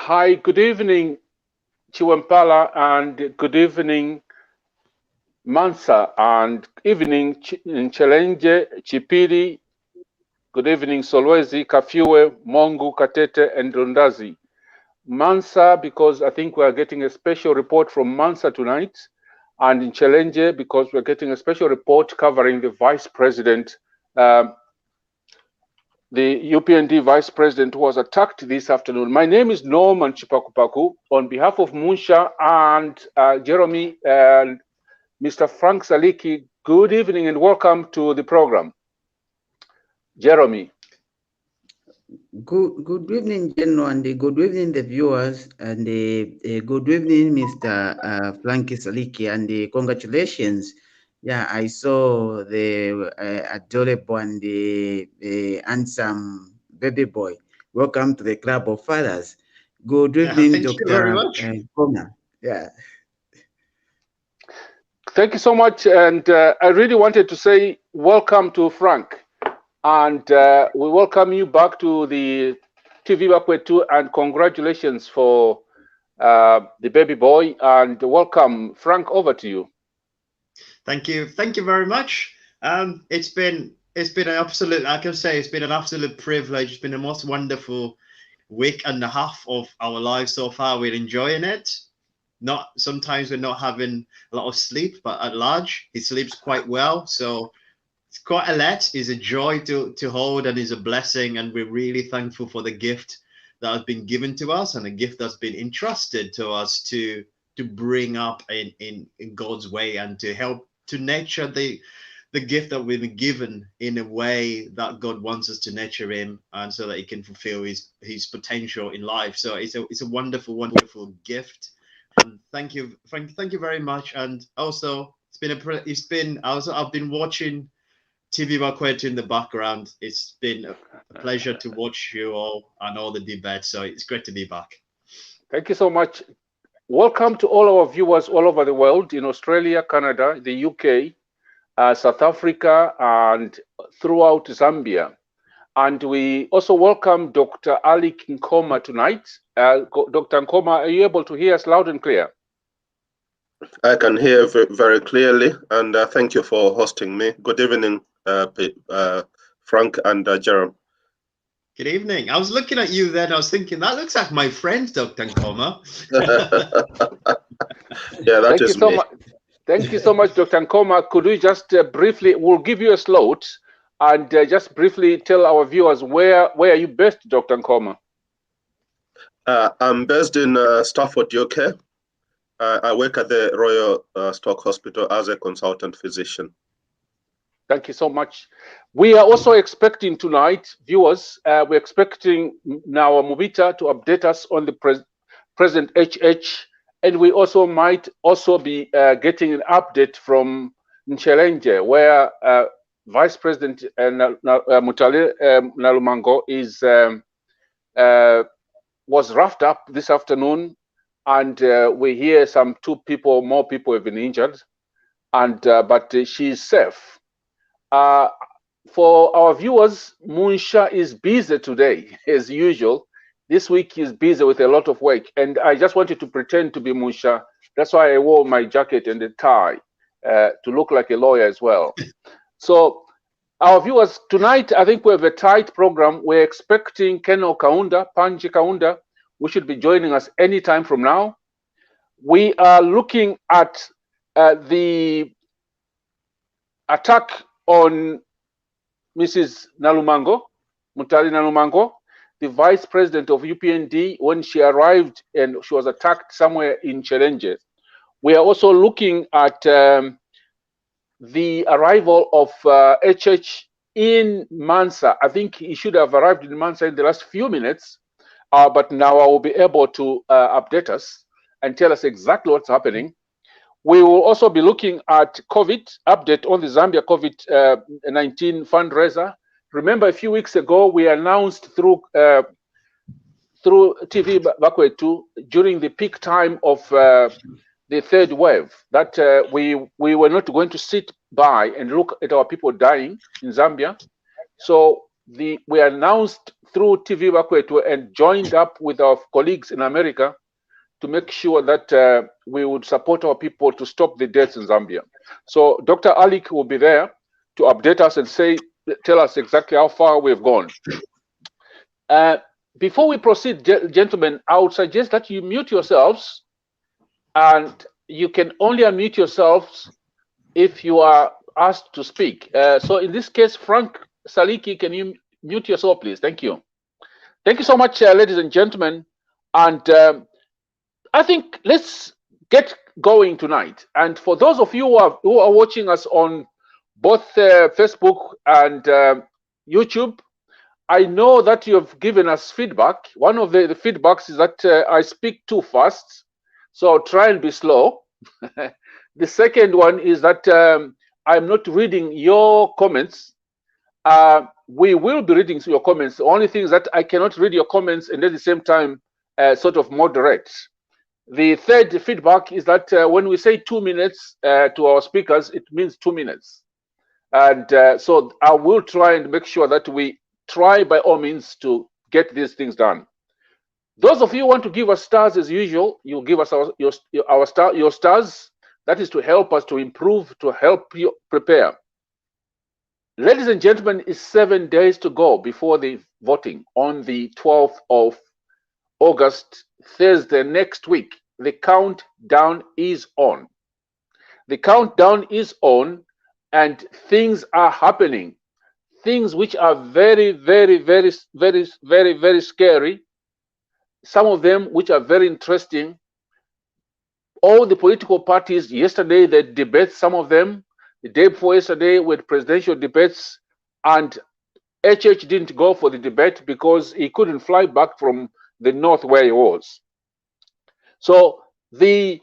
Hi, good evening, Chiwampala, and good evening, Mansa, and evening, Nchelenge, Chipiri, good evening, Solwezi, Kafiwe, Mongu, Katete, and Rondazi. Mansa, because I think we are getting a special report from Mansa tonight, and Nchelenge, because we're getting a special report covering the Vice President, the UPND Vice President who was attacked this afternoon. My name is Norman Chipakupaku. On behalf of Munsha and Jeremy and Mr. Frank Saliki, good evening and welcome to the program. Jeremy. Good evening, General, and good evening, the viewers, and good evening, Mr. Frankie Saliki, and congratulations. Yeah, I saw the adorable and the handsome baby boy. Welcome to the club of fathers. Good evening, thank you very much. Kona. Yeah. Thank you so much, and I really wanted to say welcome to Frank, and we welcome you back to the TV Bakwetu, and congratulations for the baby boy, and welcome, Frank. Over to you. Thank you very much. It's been an absolute, I can say, it's been an absolute privilege. It's been the most wonderful week and a half of our lives so far. We're enjoying it. Sometimes we're not having a lot of sleep, but at large, he sleeps quite well. So it's quite a lot. It's a joy to hold, and is a blessing. And we're really thankful for the gift that has been given to us, and a gift that's been entrusted to us to bring up in God's way, and to help to nurture the gift that we've been given in a way that God wants us to nurture him, and so that he can fulfill his potential in life. So it's a wonderful gift. And thank you very much. And also I've been watching TV Bakwetu in the background. It's been a pleasure to watch you all and all the debates. So it's great to be back. Thank you so much. Welcome to all our viewers all over the world, in Australia, Canada, the UK, South Africa, and throughout Zambia. And we also welcome Dr. Ali Nkoma tonight. Dr. Nkoma, are you able to hear us loud and clear? I can hear very clearly, and thank you for hosting me. Good evening, Frank and Jerome. Good evening. I was looking at you then. I was thinking, that looks like my friend, Dr. Nkoma. Yeah, that is me. Thank you so much, Dr. Nkoma. Could we just briefly, we'll give you a slot, and just briefly tell our viewers where are you based, Dr. Nkoma? I'm based in Stafford, UK. I work at the Royal Stoke Hospital as a consultant physician. Thank you so much. We are also expecting tonight, viewers, we're expecting now Mubita to update us on the President HH, and we also might also be getting an update from Nchelenge, where Vice President Nalumango was roughed up this afternoon, and we hear more people have been injured, and but she's safe. For our viewers, Munsha is busy today, as usual. This week he's busy with a lot of work, and I just wanted to pretend to be Munsha. That's why I wore my jacket and the tie to look like a lawyer as well. So our viewers, tonight I think we have a tight program. We're expecting Colonel Kaunda, Panji Kaunda, who should be joining us anytime from now. We are looking at the attack on Mrs. Nalumango, Mutali Nalumango, the Vice President of UPND, when she arrived and she was attacked somewhere in Nchelenge. We are also looking at the arrival of HH in Mansa. I think he should have arrived in Mansa in the last few minutes, but now I will be able to update us and tell us exactly what's happening. We will also be looking at COVID, update on the Zambia COVID-19 fundraiser. Remember, a few weeks ago, we announced through TV Bakwetu during the peak time of the third wave that we were not going to sit by and look at our people dying in Zambia. So we announced through TV Bakwetu and joined up with our colleagues in America to make sure that we would support our people to stop the deaths in Zambia. So Dr. Alik will be there to update us and tell us exactly how far we've gone. Before we proceed, gentlemen, I would suggest that you mute yourselves, and you can only unmute yourselves if you are asked to speak. So in this case, Frank Saliki, can you mute yourself, please? Thank you. Thank you so much, ladies and gentlemen. And I think let's get going tonight. And for those of you who are watching us on both Facebook and YouTube, I know that you have given us feedback. One of the feedbacks is that I speak too fast, so I'll try and be slow. The second one is that I'm not reading your comments. We will be reading your comments. The only thing is that I cannot read your comments and at the same time sort of moderate. The third feedback is that when we say 2 minutes to our speakers, it means 2 minutes. And so I will try and make sure that we try by all means to get these things done. Those of you who want to give us stars as usual, you give us your stars. That is to help us to improve, to help you prepare. Ladies and gentlemen, it's 7 days to go before the voting on the 12th of August, Thursday next week. The countdown is on. The countdown is on, and things are happening. Things which are very, very, very, very, very, very scary. Some of them which are very interesting. All the political parties yesterday, they debate some of them. The day before yesterday with presidential debates, and HH didn't go for the debate because he couldn't fly back from the north where he was. So the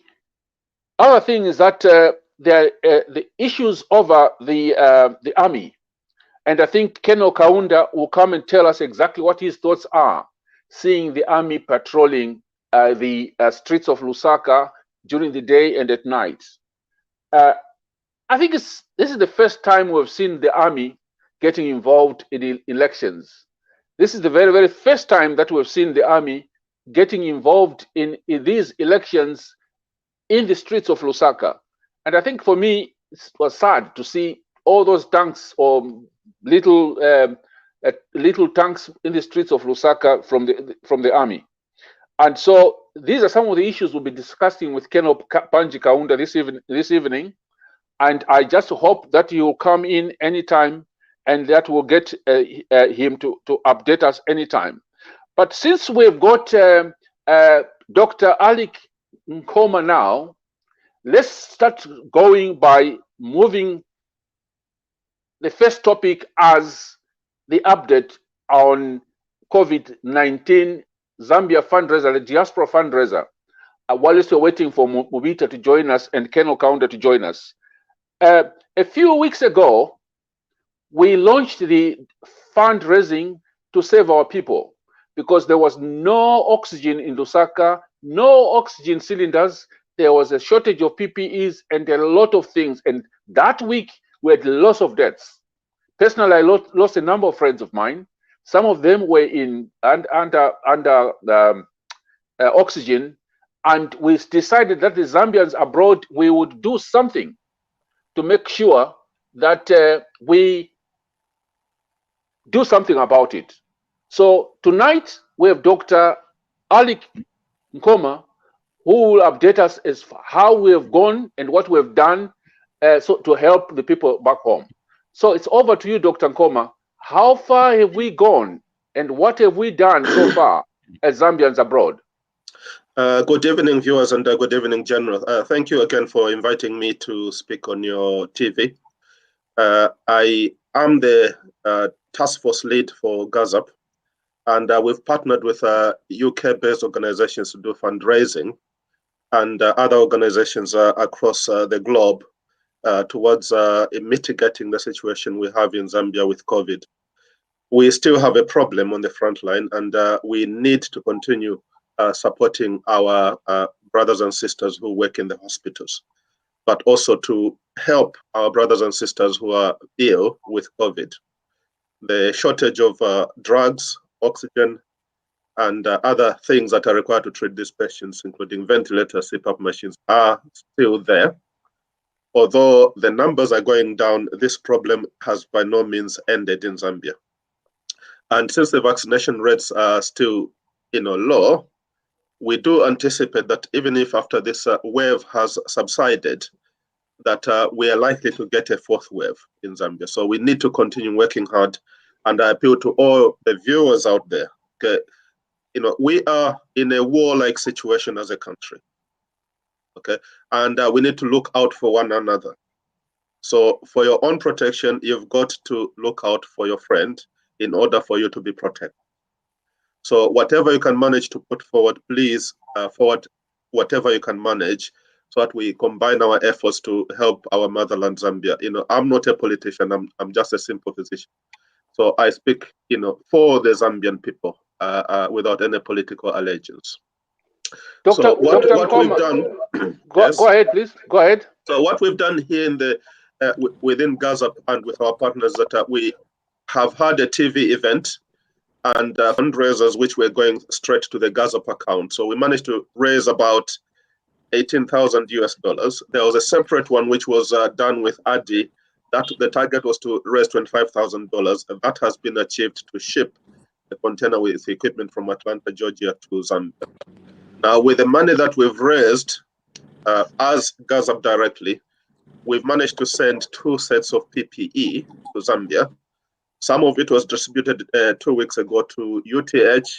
other thing is that the issues over the army, and I think Colonel Kaunda will come and tell us exactly what his thoughts are, seeing the army patrolling the streets of Lusaka during the day and at night. I think this is the first time we've seen the army getting involved in the elections. This is the very, very first time that we've seen the army getting involved in these elections in the streets of Lusaka. And I think for me, it was sad to see all those tanks or little tanks in the streets of Lusaka from the army. And so these are some of the issues we'll be discussing with Colonel Panji Kaunda this evening. And I just hope that he will come in anytime and that we'll get him to update us anytime. But since we've got Dr. Alik Nkoma now, let's start going by moving the first topic as the update on COVID-19 Zambia fundraiser, the diaspora fundraiser, while we're waiting for Mubita to join us and Colonel Kaunda to join us. A few weeks ago, we launched the fundraising to save our people because there was no oxygen in Lusaka, no oxygen cylinders. There was a shortage of PPEs and a lot of things. And that week, we had lots of deaths. Personally, I lost a number of friends of mine. Some of them were under oxygen. And we decided that the Zambians abroad, we would do something to make sure that we do something about it. So tonight we have Dr. Alik Nkoma, who will update us as how we have gone and what we have done so to help the people back home. So it's over to you, Dr. Nkoma. How far have we gone and what have we done so far as Zambians abroad? Good evening, viewers, and good evening, General. Thank you again for inviting me to speak on your TV. I am the task force lead for GAZAP, and we've partnered with UK-based organizations to do fundraising and other organizations across the globe towards mitigating the situation we have in Zambia with COVID. We still have a problem on the front line, and we need to continue supporting our brothers and sisters who work in the hospitals, but also to help our brothers and sisters who are ill with COVID. the shortage of drugs, oxygen, and other things that are required to treat these patients, including ventilators, CPAP machines, are still there. Although the numbers are going down, this problem has by no means ended in Zambia. And since the vaccination rates are still, low, we do anticipate that even if after this wave has subsided, that we are likely to get a fourth wave in Zambia. So we need to continue working hard. And I appeal to all the viewers out there. Okay, we are in a war-like situation as a country. Okay, and we need to look out for one another. So for your own protection, you've got to look out for your friend in order for you to be protected. So whatever you can manage to put forward, please forward whatever you can manage so that we combine our efforts to help our motherland, Zambia. I'm not a politician, I'm just a simple physician. So I speak, for the Zambian people without any political allegiance. Dr. What we've done, yes? Go ahead, please. Go ahead. So what we've done here in the within Gaza and with our partners, that we have had a TV event and fundraisers which were going straight to the Gaza account. So we managed to raise about $18,000 US. There was a separate one which was done with ADI. That the target was to raise $25,000, and that has been achieved to ship the container with equipment from Atlanta, Georgia to Zambia. Now, with the money that we've raised as Gaza directly, we've managed to send 2 sets of PPE to Zambia. Some of it was distributed 2 weeks ago to UTH,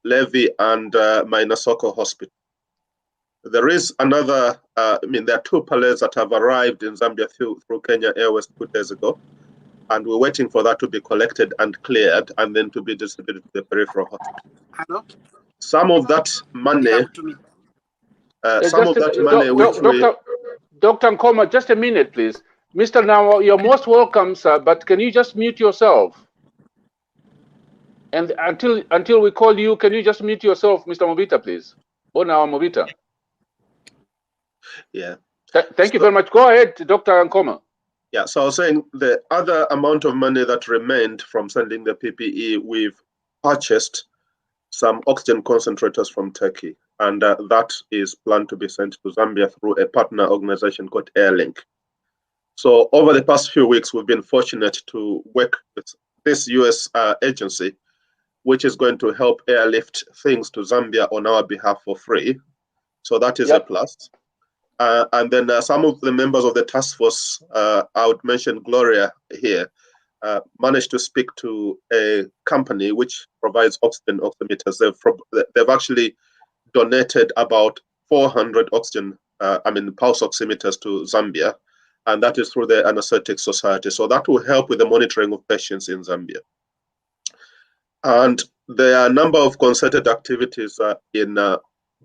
Levy, and Mainasoko Hospital. There is another, there are 2 pallets that have arrived in Zambia through Kenya Airways 2 days ago, and we're waiting for that to be collected and cleared and then to be distributed to the peripheral hospital. Hello? Some of that money, Dr. Nkoma, just a minute, please. Mr. Nawa, you're most welcome, sir, but can you just mute yourself? And until we call you, can you just mute yourself, Mr. Mobita, please? Nawa Mobita. Yeah. Thank you very much. Go ahead, Dr. Nkoma. Yeah, so I was saying the other amount of money that remained from sending the PPE, we've purchased some oxygen concentrators from Turkey, and that is planned to be sent to Zambia through a partner organization called Airlink. So over the past few weeks, we've been fortunate to work with this US agency, which is going to help airlift things to Zambia on our behalf for free. So that is a plus. And then some of the members of the task force, I would mention Gloria here, managed to speak to a company which provides oxygen oximeters. They've actually donated about 400 oxygen, pulse oximeters to Zambia, and that is through the Anesthetic Society. So that will help with the monitoring of patients in Zambia. And there are a number of concerted activities in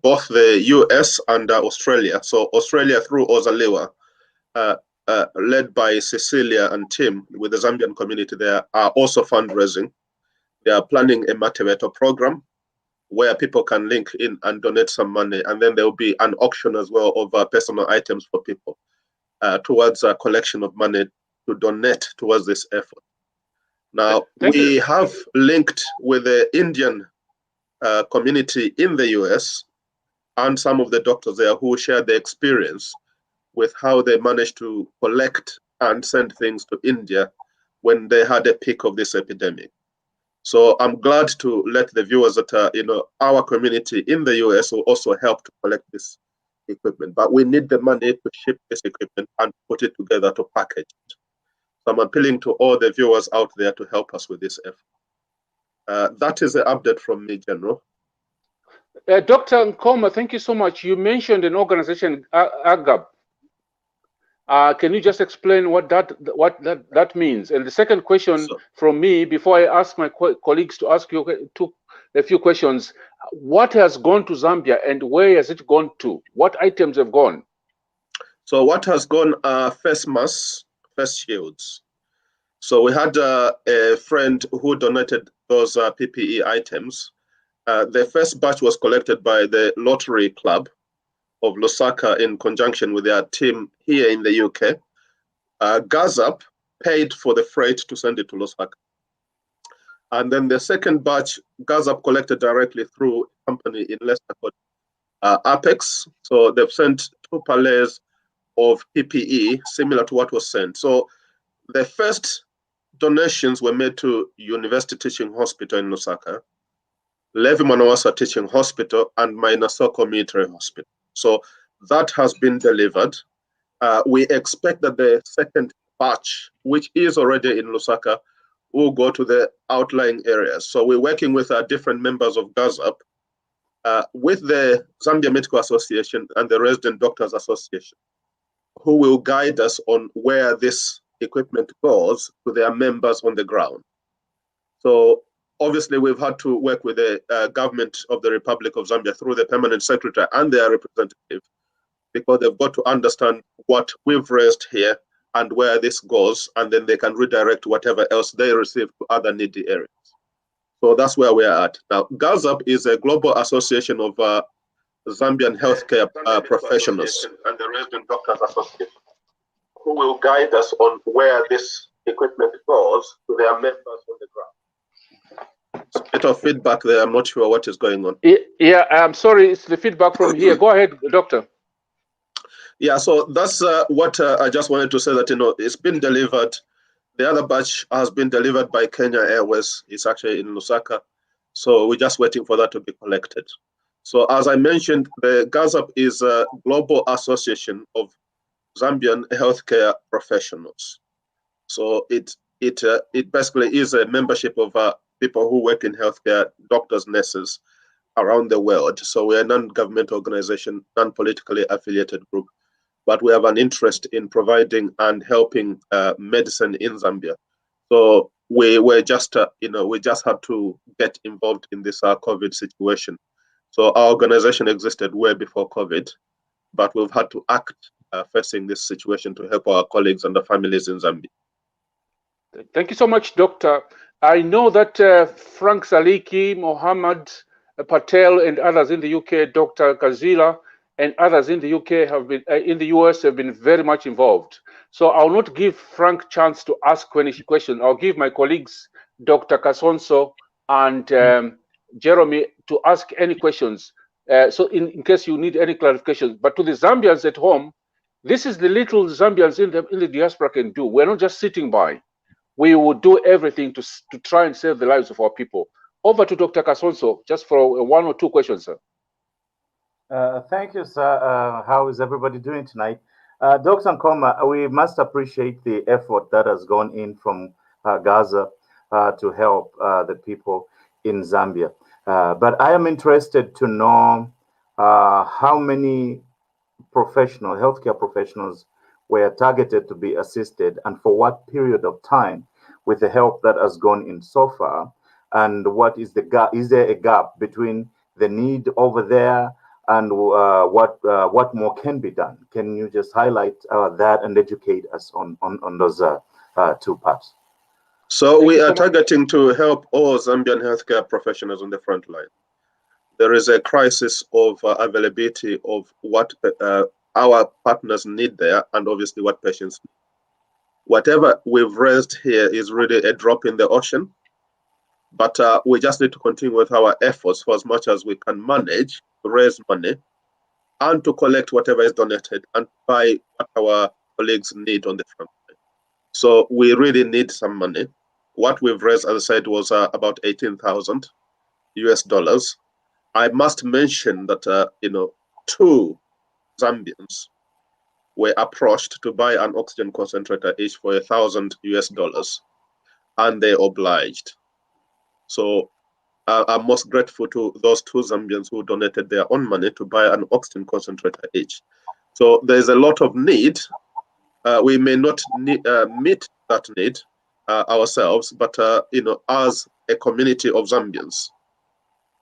both the US and Australia. So Australia through Ozaliwa, led by Cecilia and Tim with the Zambian community, there are also fundraising. They are planning a motivator program where people can link in and donate some money, and then there will be an auction as well of personal items for people towards a collection of money to donate towards this effort. Now, we have linked with the Indian community in the US and some of the doctors there who shared their experience with how they managed to collect and send things to India when they had a peak of this epidemic. So I'm glad to let the viewers that our community in the US will also help to collect this equipment, but we need the money to ship this equipment and put it together to package it. So I'm appealing to all the viewers out there to help us with this effort. That is the update from me, General. Dr. Nkoma, thank you so much. You mentioned an organization, AGAB. Can you just explain what that means? And the second question from me, before I ask my colleagues to ask you a few questions, what has gone to Zambia and where has it gone to? What items have gone? So what has gone are face masks, face shields. So we had a friend who donated those PPE items. The first batch was collected by the Lottery Club of Lusaka in conjunction with their team here in the UK. Gazap paid for the freight to send it to Lusaka. And then the second batch, GAZAP collected directly through a company in Leicester called Apex. So they've sent 2 pallets of PPE, similar to what was sent. So the first donations were made to University Teaching Hospital in Lusaka, Levi Manawasa Teaching Hospital, and Mainasoko Military Hospital. So that has been delivered. We expect that the second batch, which is already in Lusaka, will go to the outlying areas. So we're working with different members of GAZAP, with the Zambia Medical Association and the Resident Doctors Association, who will guide us on where this equipment goes to their members on the ground. So obviously we've had to work with the government of the Republic of Zambia through the permanent secretary and their representative, because they've got to understand what we've raised here and where this goes, and then they can redirect whatever else they receive to other needy areas. So that's where we are at. Now, GAZAP is a global association of Zambian healthcare professionals and the Resident Doctors Association, who will guide us on where this equipment goes to their members on the ground. It's a bit of feedback there. I'm not sure what is going on. Yeah, I'm sorry. It's the feedback from here. Go ahead, doctor. Yeah, so that's what I just wanted to say, that, it's been delivered. The other batch has been delivered by Kenya Airways. It's actually in Lusaka. So we're just waiting for that to be collected. So as I mentioned, the GAZAP is a global association of Zambian healthcare professionals. So it basically is a membership of people who work in healthcare, doctors, nurses around the world. So we're a non-government organization, non-politically affiliated group, but we have an interest in providing and helping medicine in Zambia. So we just had to get involved in this COVID situation. So our organization existed way before COVID, but we've had to act facing this situation to help our colleagues and the families in Zambia. Thank you so much, Doctor. I know that Frank Saliki, Mohammed Patel, and others in the UK, Dr. Kazila, and others in the UK have been in the US have been very much involved. So I'll not give Frank chance to ask any question. I'll give my colleagues, Dr. Kasonso and Jeremy, to ask any questions. So in case you need any clarifications. But to the Zambians at home, this is the little Zambians in the diaspora can do. We're not just sitting by. We will do everything to try and save the lives of our people. Over to Dr. Kasonso, just for 1 or 2 questions, sir. Thank you, sir. How is everybody doing tonight? Dr. Nkoma, we must appreciate the effort that has gone in from Gaza to help the people in Zambia. But I am interested to know how many healthcare professionals were targeted to be assisted, and for what period of time, with the help that has gone in so far, and what is the gap? Is there a gap between the need over there and what more can be done? Can you just highlight that and educate us on those 2 parts? So we are targeting to help all Zambian healthcare professionals on the front line. There is a crisis of availability of what our partners need there, and obviously what patients need. Whatever we've raised here is really a drop in the ocean, but we just need to continue with our efforts for as much as we can manage to raise money and to collect whatever is donated and buy what our colleagues need on the front line. So we really need some money. What we've raised, as I said, was about $18,000 US. I must mention that 2 Zambians were approached to buy an oxygen concentrator each for $1,000 US, and they obliged. So I'm most grateful to those 2 Zambians who donated their own money to buy an oxygen concentrator each. So there's a lot of need. We may not meet that need ourselves, but as a community of Zambians,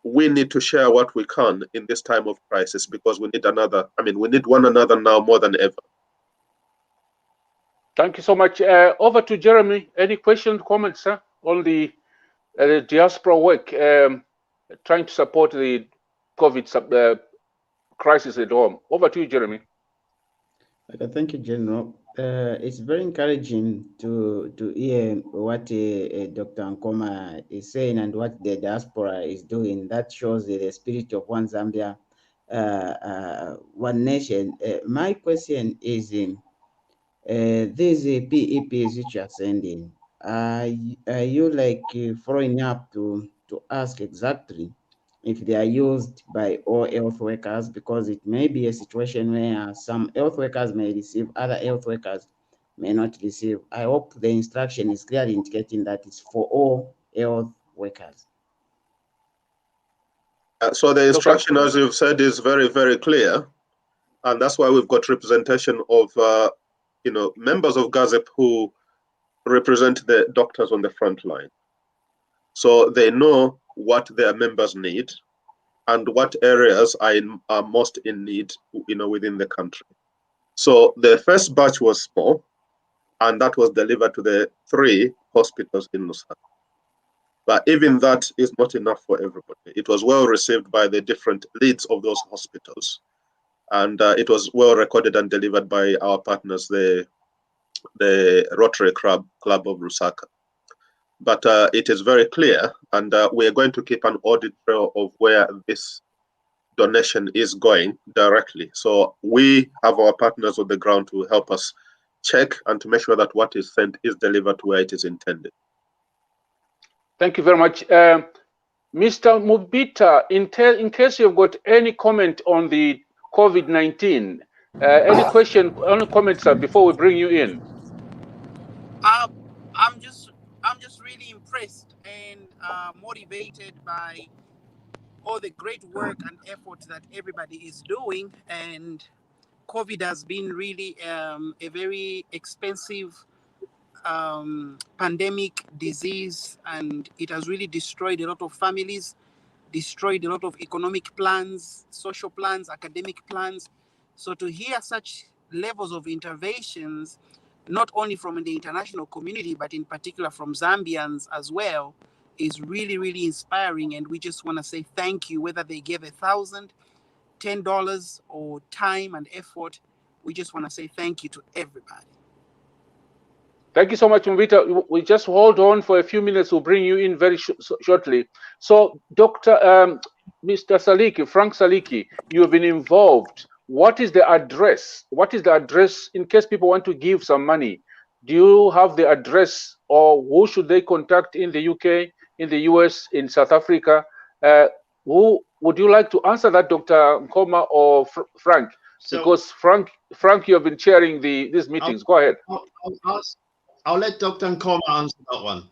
we need to share what we can in this time of crisis, because we need we need one another now more than ever. Thank you so much. Over to Jeremy. Any questions, comments, sir, on the diaspora work, trying to support the COVID crisis at home? Over to you, Jeremy. Okay, thank you, General. It's very encouraging to hear what Dr. Nkoma is saying and what the diaspora is doing. That shows the spirit of one Zambia, one nation. My question is, these PEPs which you are sending, are you like following up to ask exactly if they are used by all health workers? Because it may be a situation where some health workers may receive, other health workers may not receive. I hope the instruction is clearly indicating that it's for all health workers. So the instruction, as you've said, is very, very clear. And that's why we've got representation of, members of GAZEP who represent the doctors on the front line. So they know what their members need and what areas are most in need, within the country. So the first batch was small, and that was delivered to the 3 hospitals in Lusaka. But even that is not enough for everybody. It was well received by the different leads of those hospitals. And it was well recorded and delivered by our partners, the Rotary Club of Lusaka. But it is very clear, and we are going to keep an audit trail of where this donation is going directly. So we have our partners on the ground to help us check and to make sure that what is sent is delivered to where it is intended. Thank you very much. Mr. Mubita, in case you've got any comment on the COVID-19, any question, any comments before we bring you in? I'm just really impressed and motivated by all the great work and effort that everybody is doing. And COVID has been really a very expensive pandemic disease, and it has really destroyed a lot of families, destroyed a lot of economic plans, social plans, academic plans. So to hear such levels of interventions, not only from the international community, but in particular from Zambians as well, is really, really inspiring. And we just want to say thank you, whether they gave $1,000, $10, or time and effort. We just want to say thank you to everybody. Thank you so much, Mubita. We just hold on for a few minutes. We'll bring you in very shortly. So, Mr. Saliki, Frank Saliki, you have been involved. What is the address? What is the address in case people want to give some money? Do you have the address, or who should they contact in the UK, in the US, in South Africa? Who would you like to answer that, Dr. Nkoma or Frank? So, because Frank, you have been chairing these meetings. Go ahead. I'll let Dr. Nkoma answer that one.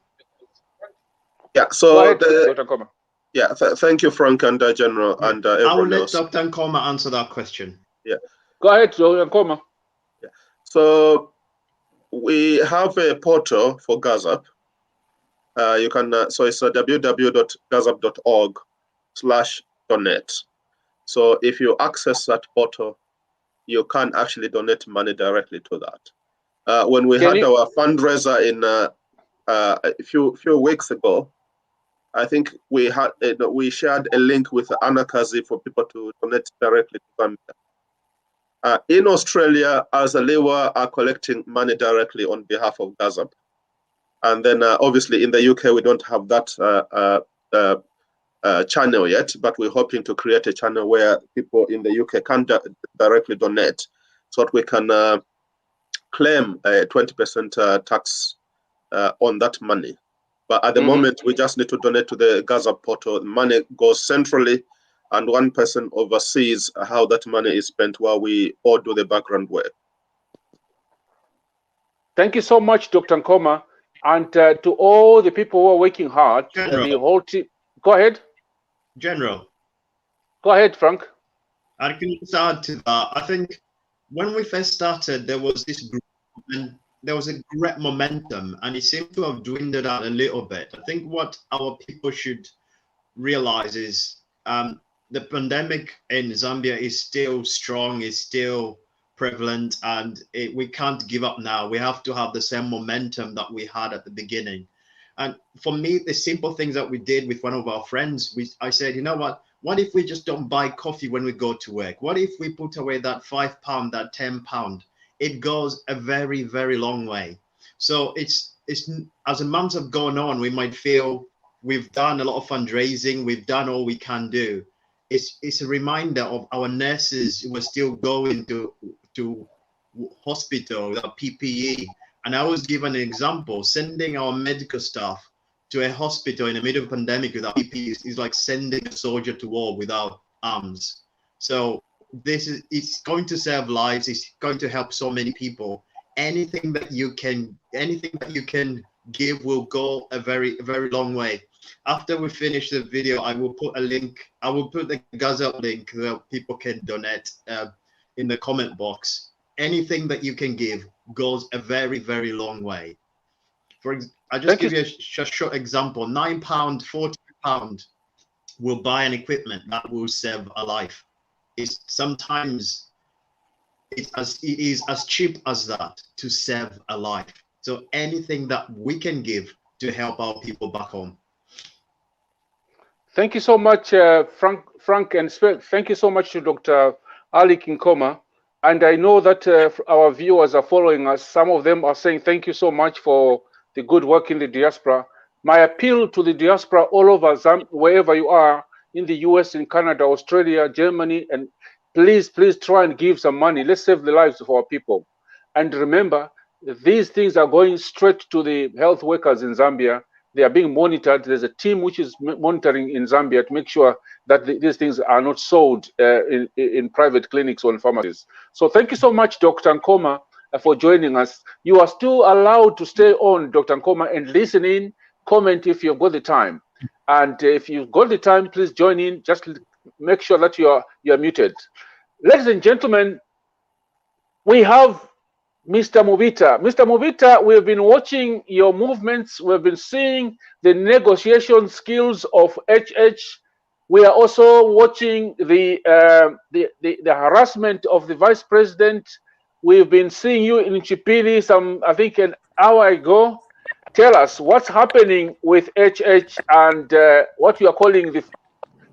Yeah. So, go ahead, Dr. Nkoma. Yeah. Thank you, Frank and General and everyone I will let else. Dr. Nkoma answer that question. Yeah. Go ahead, Dr. Nkoma. Yeah. So we have a portal for GAZAP. You can so it's www.gazap.org/donate. So if you access that portal, you can actually donate money directly to that. When we had our fundraiser in a few weeks ago, I think we shared a link with Anakazi for people to donate directly to Zambia. In Australia, as a Lewa are collecting money directly on behalf of GAZAP. And then obviously in the UK, we don't have that channel yet, but we're hoping to create a channel where people in the UK can directly donate so that we can claim a 20% tax on that money. But at the moment, we just need to donate to the GAZAP portal. Money goes centrally, and one person oversees how that money is spent while we all do the background work. Thank you so much, Dr. Nkoma. And to all the people who are working hard, the whole team. Go ahead. General. Go ahead, Frank. I can just add to that. I think when we first started, there was this group, and there was a great momentum, and it seemed to have dwindled out a little bit. I think what our people should realize is the pandemic in Zambia is still strong, is still prevalent, and we can't give up now. We have to have the same momentum that we had at the beginning. And for me, the simple things that we did with one of our friends, I said, you know what if we just don't buy coffee when we go to work? What if we put away that £5, that £10? it goes a very, very long way. So it's as the months have gone on, we might feel we've done a lot of fundraising, we've done all we can do. It's a reminder of our nurses who are still going to hospital without PPE. And I was given an example, sending our medical staff to a hospital in the middle of a pandemic without PPE is like sending a soldier to war without arms. So it's going to save lives. It's going to help so many people. Anything that you can give will go a very, very long way. After we finish the video, I will put a link. I will put the Gaza link that people can donate in the comment box. Anything that you can give goes a very, very long way. I'll just give you a short example. £9, £40 will buy an equipment that will save a life. It's sometimes it is as cheap as that to save a life. So anything that we can give to help our people back home. Thank you so much, Frank, and thank you so much to Dr. Ali Kinkoma. And I know that our viewers are following us. Some of them are saying thank you so much for the good work in the diaspora. My appeal to the diaspora all over wherever you are, in the US, in Canada, Australia, Germany, and please try and give some money. Let's save the lives of our people. And remember, these things are going straight to the health workers in Zambia. They are being monitored. There's a team which is monitoring in Zambia to make sure that these things are not sold in private clinics or in pharmacies. So thank you so much, Dr. Nkoma, for joining us. You are still allowed to stay on, Dr. Nkoma, and listen in, comment if you've got the time. And if you've got the time, please join in. Just make sure that you are muted. Ladies and gentlemen, we have Mr. Mubita. Mr. Mubita, we've been watching your movements. We've been seeing the negotiation skills of HH. We are also watching the harassment of the vice president. We've been seeing you in Chipili I think an hour ago. Tell us what's happening with HH and what you are calling the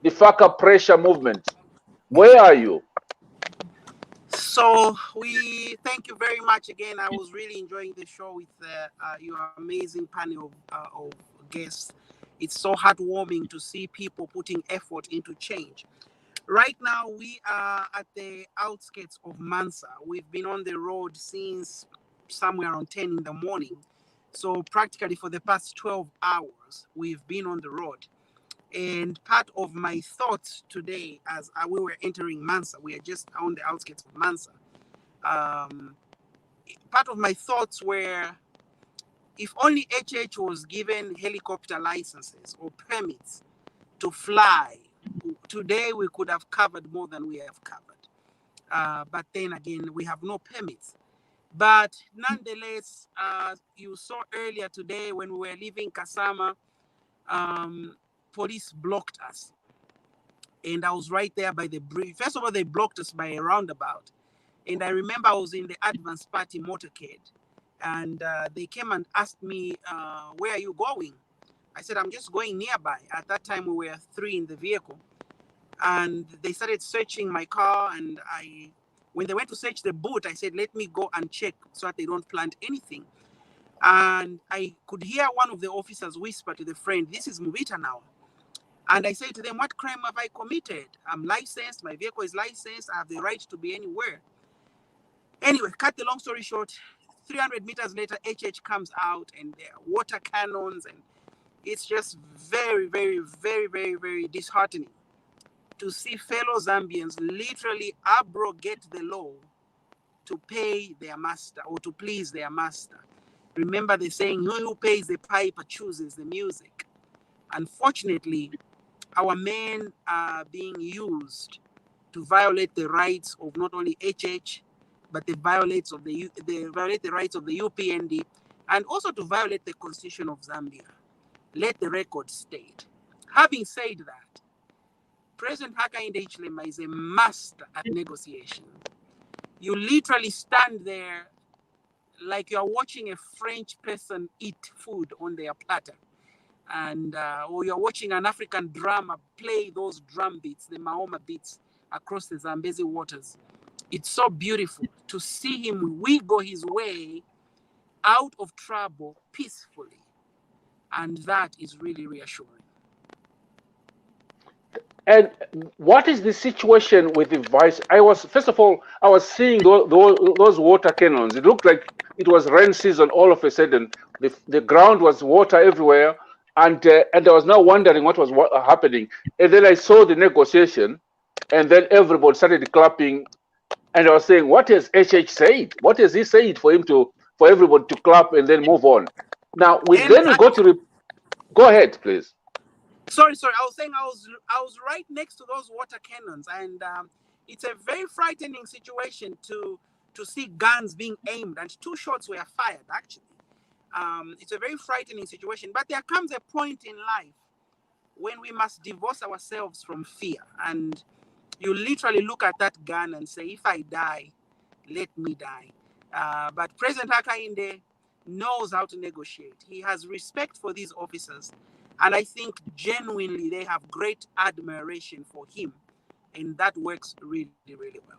FACA pressure movement. Where are you? So we thank you very much again. I was really enjoying the show with your amazing panel of guests. It's so heartwarming to see people putting effort into change. Right now, we are at the outskirts of Mansa. We've been on the road since somewhere around 10 in the morning. So practically for the past 12 hours, we've been on the road. And part of my thoughts today, as we were entering Mansa, we are just on the outskirts of Mansa. Part of my thoughts were, if only HH was given helicopter licenses or permits to fly, today we could have covered more than we have covered. But then again, we have no permits. But nonetheless, you saw earlier today when we were leaving Kasama, police blocked us. And I was right there by the bridge. First of all, they blocked us by a roundabout. And I remember I was in the Advance Party motorcade. And they came and asked me, where are you going? I said, I'm just going nearby. At that time, we were 3 in the vehicle. And they started searching my car. And when they went to search the boot, I said, let me go and check so that they don't plant anything. And I could hear one of the officers whisper to the friend, this is Mubita now. And I said to them, what crime have I committed? I'm licensed. My vehicle is licensed. I have the right to be anywhere. Anyway, cut the long story short, 300 meters later, HH comes out and there are water cannons. And it's just very, very, very, very, very disheartening to see fellow Zambians literally abrogate the law to pay their master or to please their master. Remember the saying, who pays the piper chooses the music. Unfortunately, our men are being used to violate the rights of not only HH, but they violate the rights of the UPND, and also to violate the Constitution of Zambia. Let the record state. Having said that, President Hakainde Hichilema is a master at negotiation. You literally stand there like you're watching a French person eat food on their platter. And or you're watching an African drummer play those drum beats, the Mahoma beats, across the Zambezi waters. It's so beautiful to see him wiggle his way out of trouble peacefully. And that is really reassuring. And what is the situation with the vice? First of all, I was seeing those water cannons. It looked like it was rain season all of a sudden. The ground was water everywhere, and I was now wondering what was happening. And then I saw the negotiation, and then everybody started clapping, and I was saying, what has HH said? What has he said for everybody to clap and then move on? Now we go to go ahead, please. Sorry. I was saying I was right next to those water cannons, and it's a very frightening situation to see guns being aimed, and 2 shots were fired. Actually, it's a very frightening situation. But there comes a point in life when we must divorce ourselves from fear, and you literally look at that gun and say, "If I die, let me die." But President Hakainde knows how to negotiate. He has respect for these officers. And I think genuinely they have great admiration for him. And that works really, really well.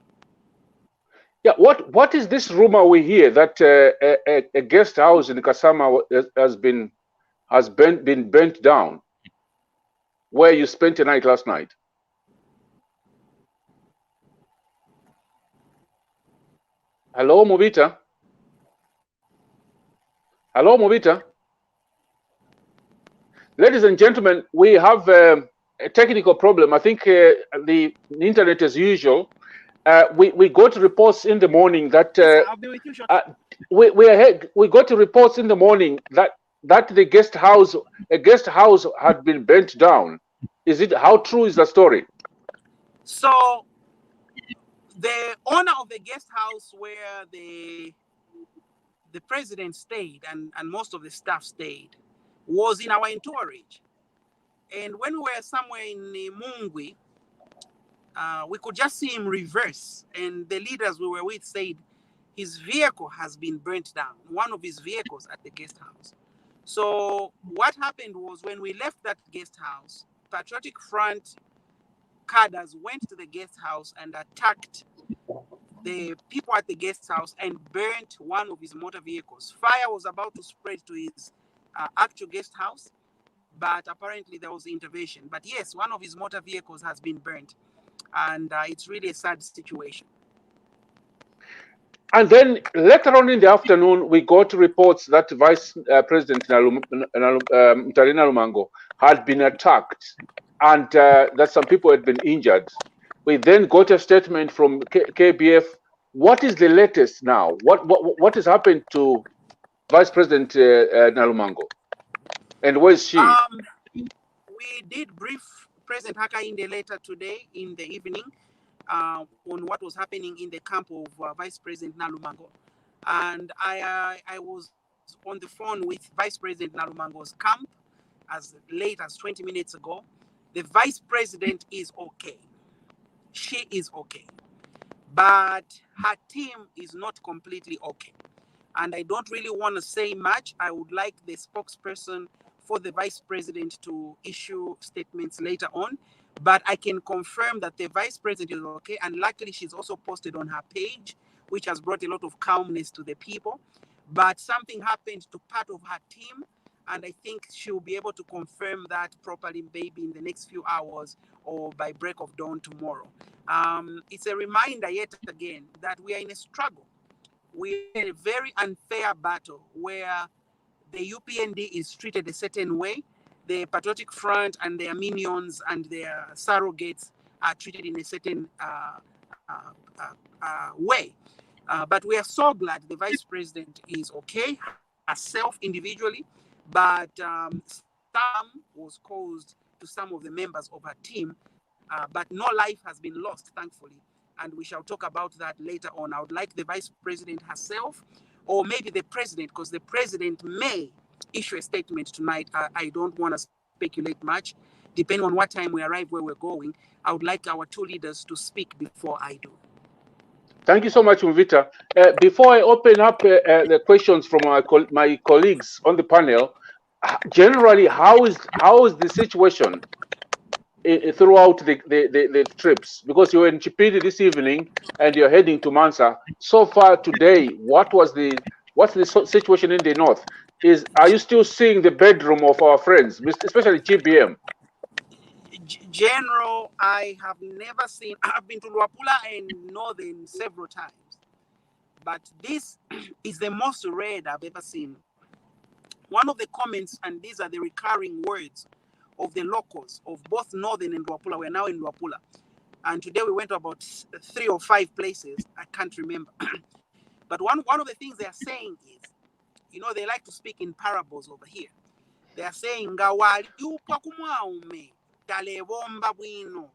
Yeah, what is this rumor we hear that a guest house in Kasama has been burnt down, where you spent the night last night? Hello, Movita? Hello, Movita? Ladies and gentlemen, we have a technical problem. I think the internet, as usual, we got reports in the morning that I'll be with you shortly. we got reports in the morning that a guest house had been burnt down. How true is the story? So the owner of the guest house where the president stayed and most of the staff stayed was in our entourage. And when we were somewhere in Mungwi, we could just see him reverse. And the leaders we were with said his vehicle has been burnt down, one of his vehicles at the guest house. So what happened was when we left that guest house, Patriotic Front cadres went to the guest house and attacked the people at the guest house and burnt one of his motor vehicles. Fire was about to spread to his actual guest house, but apparently there was intervention. But yes, one of his motor vehicles has been burnt, and it's really a sad situation. And then later on in the afternoon, we got reports that Vice President Nalumango had been attacked, and that some people had been injured. We then got a statement from KBF. What is the latest now? What has happened to Vice President Nalumango, and where is she? We did brief President Hakainde later today in the evening on what was happening in the camp of Vice President Nalumango, and I was on the phone with Vice President Nalumango's camp as late as 20 minutes ago. The Vice President is okay. She is okay, but her team is not completely okay. And I don't really want to say much. I would like the spokesperson for the Vice President to issue statements later on. But I can confirm that the Vice President is okay. And luckily, she's also posted on her page, which has brought a lot of calmness to the people. But something happened to part of her team. And I think she'll be able to confirm that properly, maybe in the next few hours or by break of dawn tomorrow. It's a reminder yet again that we are in a struggle. We're in a very unfair battle where the UPND is treated a certain way. The Patriotic Front and their minions and their surrogates are treated in a certain way. But we are so glad the Vice President is okay, herself individually, but some was caused to some of the members of her team, but no life has been lost, thankfully. And we shall talk about that later on. I would like the Vice President herself, or maybe the President, because the President may issue a statement tonight. I don't want to speculate much. Depending on what time we arrive where we're going, I would like our two leaders to speak before I do. Thank you so much, Mvita. Before I open up the questions from my colleagues on the panel, generally, how is the situation? throughout the trips? Because you were in Chipidi this evening and you're heading to Mansa. So far today, what's the situation in the north? Are you still seeing the bedroom of our friends, especially GBM? General, I have never seen. I've been to Luapula and Northern several times, but this is the most red I've ever seen. One of the comments, and these are the recurring words of the locals of both Northern and Luapula. We're now in Luapula, and today we went to about 3 or 5 places. I can't remember, but one of the things they are saying is, they like to speak in parables over here. They are saying, "Ngawali upa kumwaume talebomba bwino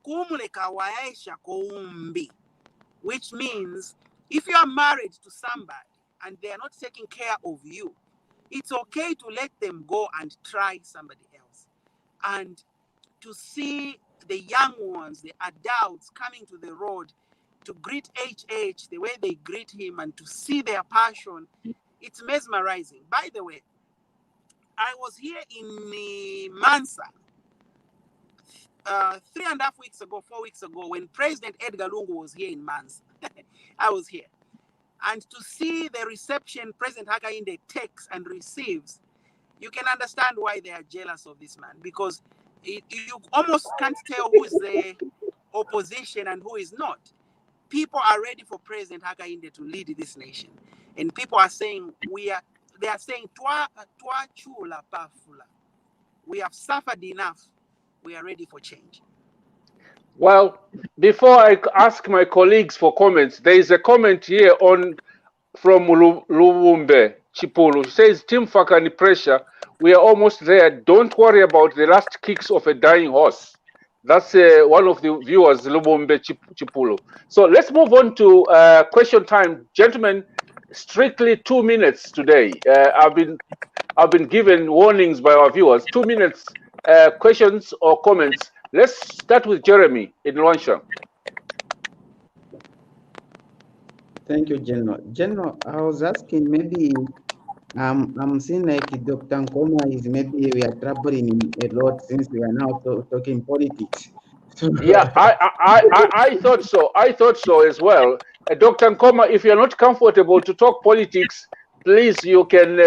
kumuleka waesha koumbi," which means if you are married to somebody and they are not taking care of you, it's okay to let them go and try somebody else. And to see the young ones, the adults coming to the road to greet HH the way they greet him and to see their passion, it's mesmerizing. By the way, I was here in Mansa 3.5 weeks ago, 4 weeks ago, when President Edgar Lungu was here in Mansa. I was here. And to see the reception President Hakainde takes and receives, you can understand why they are jealous of this man, because you almost can't tell who is the opposition and who is not. People are ready for President Hakainde to lead this nation. And people are saying, they are saying, Twa chula pafula. We have suffered enough. We are ready for change. Well, before I ask my colleagues for comments, there is a comment here from Luwumbe Chipulu. He says, Team Fakani pressure, we are almost there. Don't worry about the last kicks of a dying horse. That's one of the viewers, Luwumbe Chipulu. So let's move on to question time. Gentlemen, strictly 2 minutes today. I've been given warnings by our viewers. 2 minutes, questions or comments. Let's start with Jeremy in Luansha. Thank you, General. General, I was asking, maybe I'm seeing like Dr. Nkoma is, maybe we are troubling a lot since we are now talking politics. So Yeah, I thought so. I thought so as well. Dr. Nkoma, if you're not comfortable to talk politics, please, you can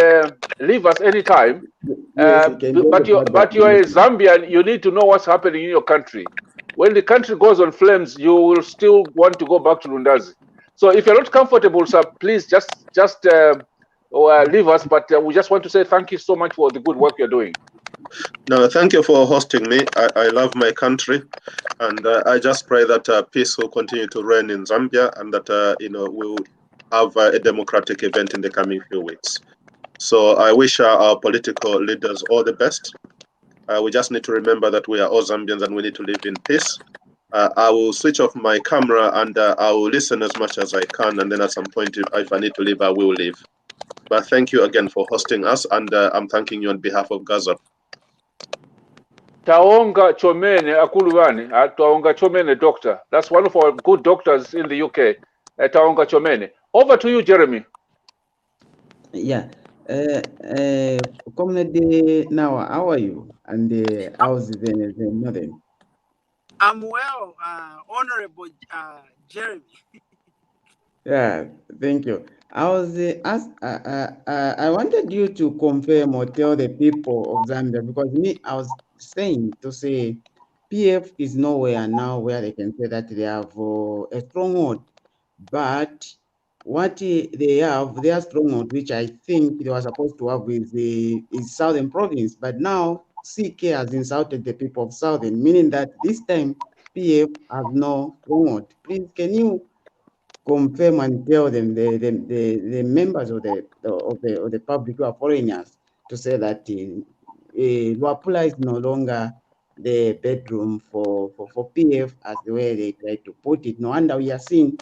leave us anytime. yes, you can go But you're a Zambian. You need to know what's happening in your country. When the country goes on flames, you will still want to go back to Lundazi. So if you're not comfortable, sir, please just leave us. But we just want to say thank you so much for the good work you're doing. No, thank you for hosting me. I love my country, and I just pray that peace will continue to reign in Zambia, and that we'll have a democratic event in the coming few weeks. So I wish our political leaders all the best. We just need to remember that we are all Zambians and we need to live in peace. I will switch off my camera and I will listen as much as I can, and then at some point, if I need to leave, I will leave. But thank you again for hosting us, and I'm thanking you on behalf of Gaza. Taonga Chomene Akuluvani, Taonga Chomene doctor. That's one of our good doctors in the UK. Taonga Chomene. Over to you, Jeremy. yeah. Comrade, now, how are you? And how's the northern? I'm well, Honorable Jeremy. Yeah, thank you. I was I wanted you to confirm or tell the people of Zambia, because I was saying to say PF is nowhere now where they can say that they have a stronghold, but what they have, their stronghold, which I think they were supposed to have, is Southern Province, but now CK has insulted the people of Southern, meaning that this time PF has no stronghold. Please, can you confirm and tell them, the members of the public who are foreigners, to say that Luapula is no longer the bedroom for PF, as the way they try to put it. No wonder we are seeing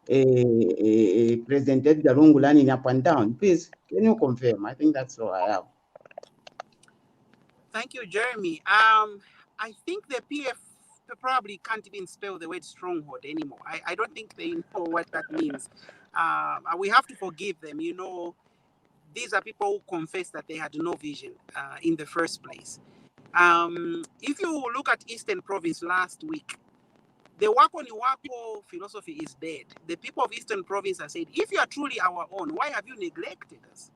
President Edgar Lungu running up and down. Please, can you confirm? I think that's all I have. Thank you, Jeremy. I think the PF probably can't even spell the word stronghold anymore. I don't think they know what that means. We have to forgive them. These are people who confess that they had no vision in the first place. If you look at Eastern Province last week, the Wako ni Wako philosophy is dead. The people of Eastern Province have said, if you are truly our own, why have you neglected us?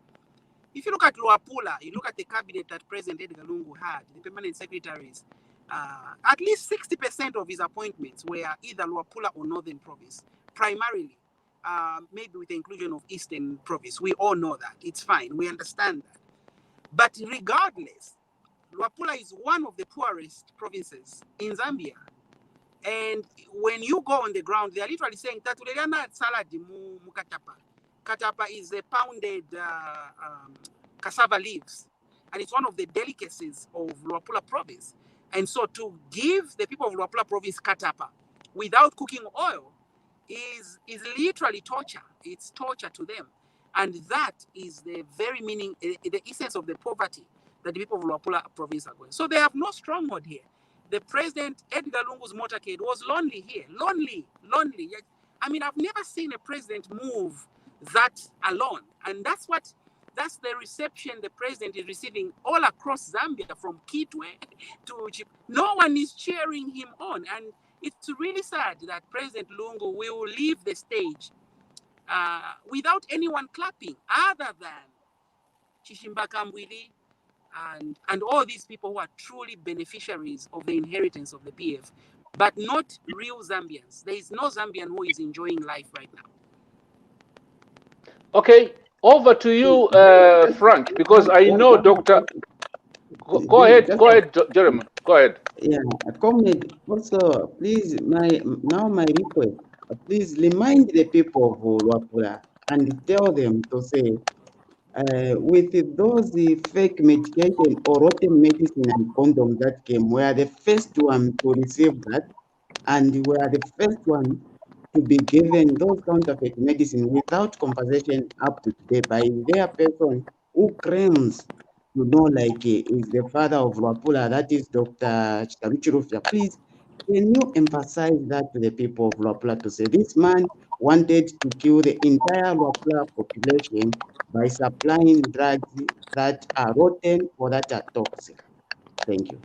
If you look at Luapula, you look at the cabinet that President Edgar Lungu had, the permanent secretaries, at least 60% of his appointments were either Luapula or Northern Province, primarily, maybe with the inclusion of Eastern Province. We all know that. It's fine. We understand that. But regardless, Luapula is one of the poorest provinces in Zambia. And when you go on the ground, they are literally saying, Tatuleliana salad mu katapa. Katapa is a pounded cassava leaves, and it's one of the delicacies of Luapula province. And so to give the people of Luapula province katapa without cooking oil is literally torture. It's torture to them. And that is the very meaning, the essence of the poverty that the people of Luapula province are going. So they have no stronghold here. The president, Edgar Lungu's motorcade, was lonely here. Lonely. I mean, I've never seen a president move that alone. And that's the reception the president is receiving all across Zambia, from Kitwe to Chip. No one is cheering him on. And it's really sad that President Lungu will leave the stage without anyone clapping, other than Chishimba Kambwili and all these people who are truly beneficiaries of the inheritance of the PF, but not real Zambians. There is no Zambian who is enjoying life right now. Okay, over to you, Frank, because I know Dr. Go ahead, Jeremy. Go ahead. Yeah, comrade. Also, please, my request. Please remind the people of Luapula and tell them to say, with those fake medication or rotten medicine and condoms that came, we are the first one to receive that, and we are the first one to be given those counterfeit medicine without compensation up to today by their person who claims to know, like, is the father of Luapula, that is Dr. Chitaruchirufya. Please, can you emphasize that to the people of Luapula to say this man wanted to kill the entire Luapula population by supplying drugs that are rotten or that are toxic? Thank you.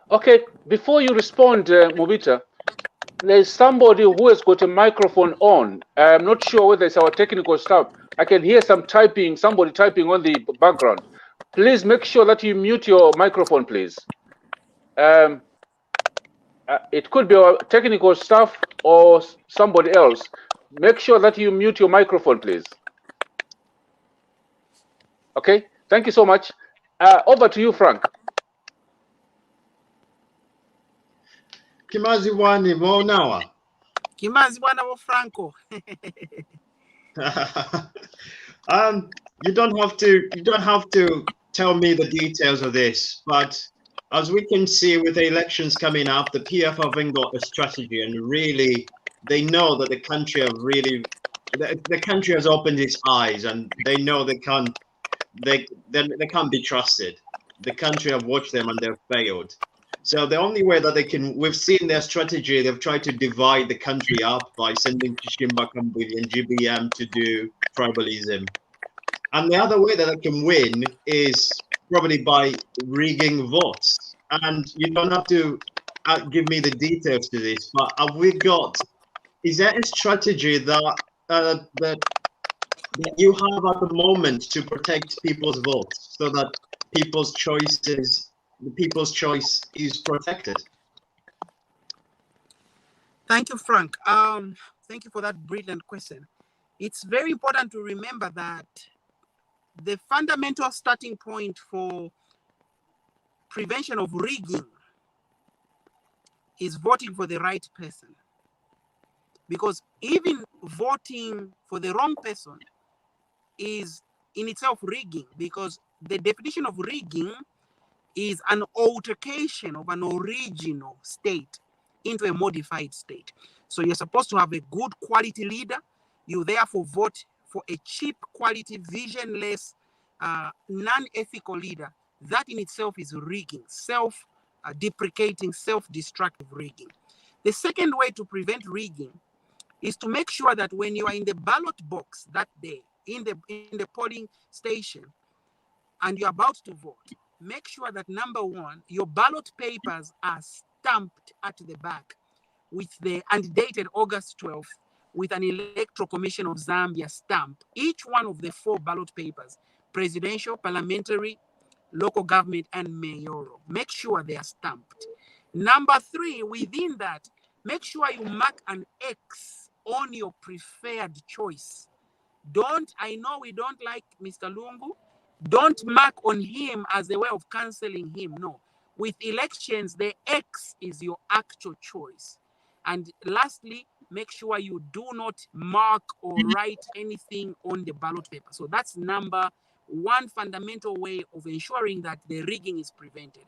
Okay, before you respond, Mobita, there's somebody who has got a microphone on. I'm not sure whether it's our technical staff. I can hear some typing, somebody typing on the background. Please make sure that you mute your microphone, please. It could be our technical staff or somebody else. Make sure that you mute your microphone, please. Okay, thank you so much. Over to you, Frank. Kimazi wani mo nawa. Kimazi wana wo Franco. You don't have to tell me the details of this, but as we can see with the elections coming up, the PF have got a strategy, and really they know that the country has opened its eyes, and they know they can't be trusted. The country have watched them and they've failed. So the only way that we've seen their strategy, they've tried to divide the country up by sending Chishimba Kambwili and GBM to do tribalism. And the other way that they can win is probably by rigging votes. And you don't have to give me the details to this, but is there a strategy that you have at the moment to protect people's votes so that the people's choice is protected? Thank you, Frank. Thank you for that brilliant question. It's very important to remember that the fundamental starting point for prevention of rigging is voting for the right person. Because even voting for the wrong person is in itself rigging, because the definition of rigging is an altercation of an original state into a modified state. So you're supposed to have a good quality leader. You therefore vote for a cheap quality, visionless, non-ethical leader. That in itself is rigging, self-deprecating, self-destructive rigging. The second way to prevent rigging is to make sure that when you are in the ballot box that day, in the polling station, and you're about to vote, make sure that number one, your ballot papers are stamped at the back with the and dated August 12th with an Electoral Commission of Zambia stamp. Each one of the 4 ballot papers, presidential, parliamentary, local government, and mayoral, make sure they are stamped. Number 3, within that, make sure you mark an X on your preferred choice. I know we don't like Mr. Lungu. Don't mark on him as a way of canceling him. No. With elections, the X is your actual choice. And lastly, make sure you do not mark or write anything on the ballot paper. So that's number 1 fundamental way of ensuring that the rigging is prevented.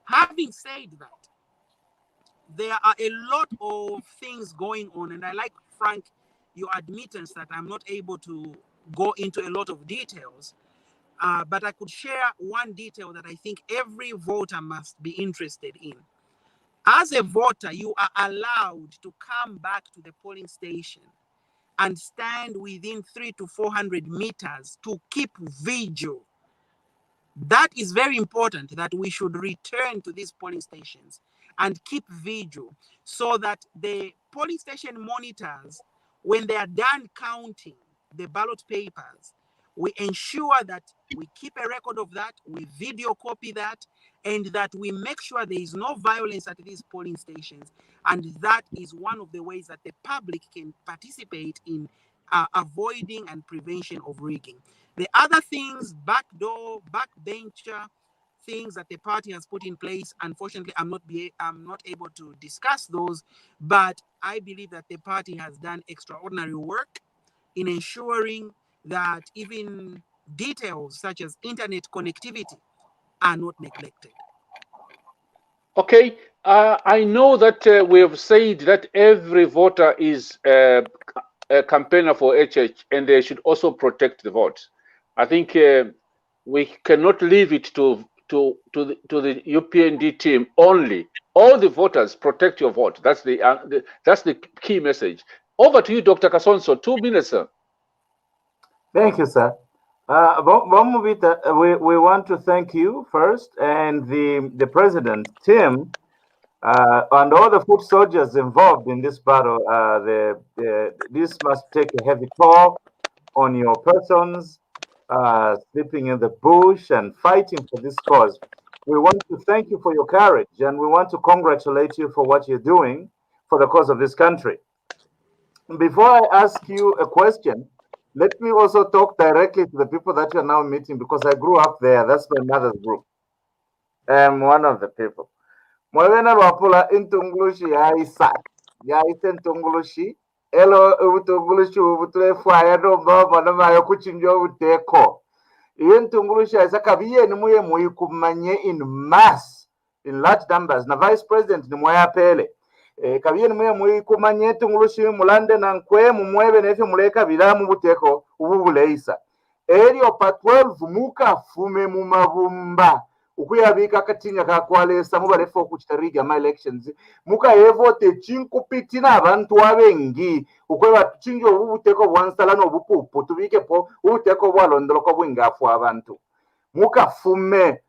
Having said that, there are a lot of things going on, and I like, Frank, your admittance that I'm not able to go into a lot of details, but I could share one detail that I think every voter must be interested in. As a voter, you are allowed to come back to the polling station and stand within 300 to 400 meters to keep vigil. That is very important, that we should return to these polling stations and keep vigil so that the polling station monitors, when they are done counting the ballot papers, we ensure that we keep a record of that, we video copy that, and that we make sure there is no violence at these polling stations. And that is one of the ways that the public can participate in avoiding and prevention of rigging. The other things, backdoor, backbencher, things that the party has put in place, unfortunately, I'm not able to discuss those, but I believe that the party has done extraordinary work in ensuring that even details such as internet connectivity are not neglected. Okay, I know that we have said that every voter is a campaigner for HH, and they should also protect the vote. I think we cannot leave it to the UPND team only. All the voters, protect your vote. That's the key message. Over to you, Dr. Kasonso. 2 minutes, sir. Thank you, sir. We want to thank you first, and the president, Tim, and all the foot soldiers involved in this battle. This must take a heavy toll on your persons, sleeping in the bush and fighting for this cause. We want to thank you for your courage, and we want to congratulate you for what you're doing for the cause of this country. Before I ask you a question, let me also talk directly to the people that you're now meeting, because I grew up there. That's my mother's group. I'm one of the people. Mwena wapula intungulushi ya isa intungulushi elo utungulushi ubutule fwaya domba mwana mayo kuchinjo uteko. Intungulushi ya isa kabiye ni muye muyikumanye in mass, in large numbers. Na vice president ni mwaya pele. Kabiye ni muye muyikumanye tungulushi mulande na nkwe mumwebe nefi muleka bilamu buteko ububule isa. Elio pa 12 muka fume mumabumba. Ukuyabika katinya kakwalesa mubalefo okuchitariga ama elections muka yevote chinkupitina abantu abengi ukweba chinjo ubuteko bwansala no bupupu tubike po ubuteko bwalondoloko bwingafu abantu muka fume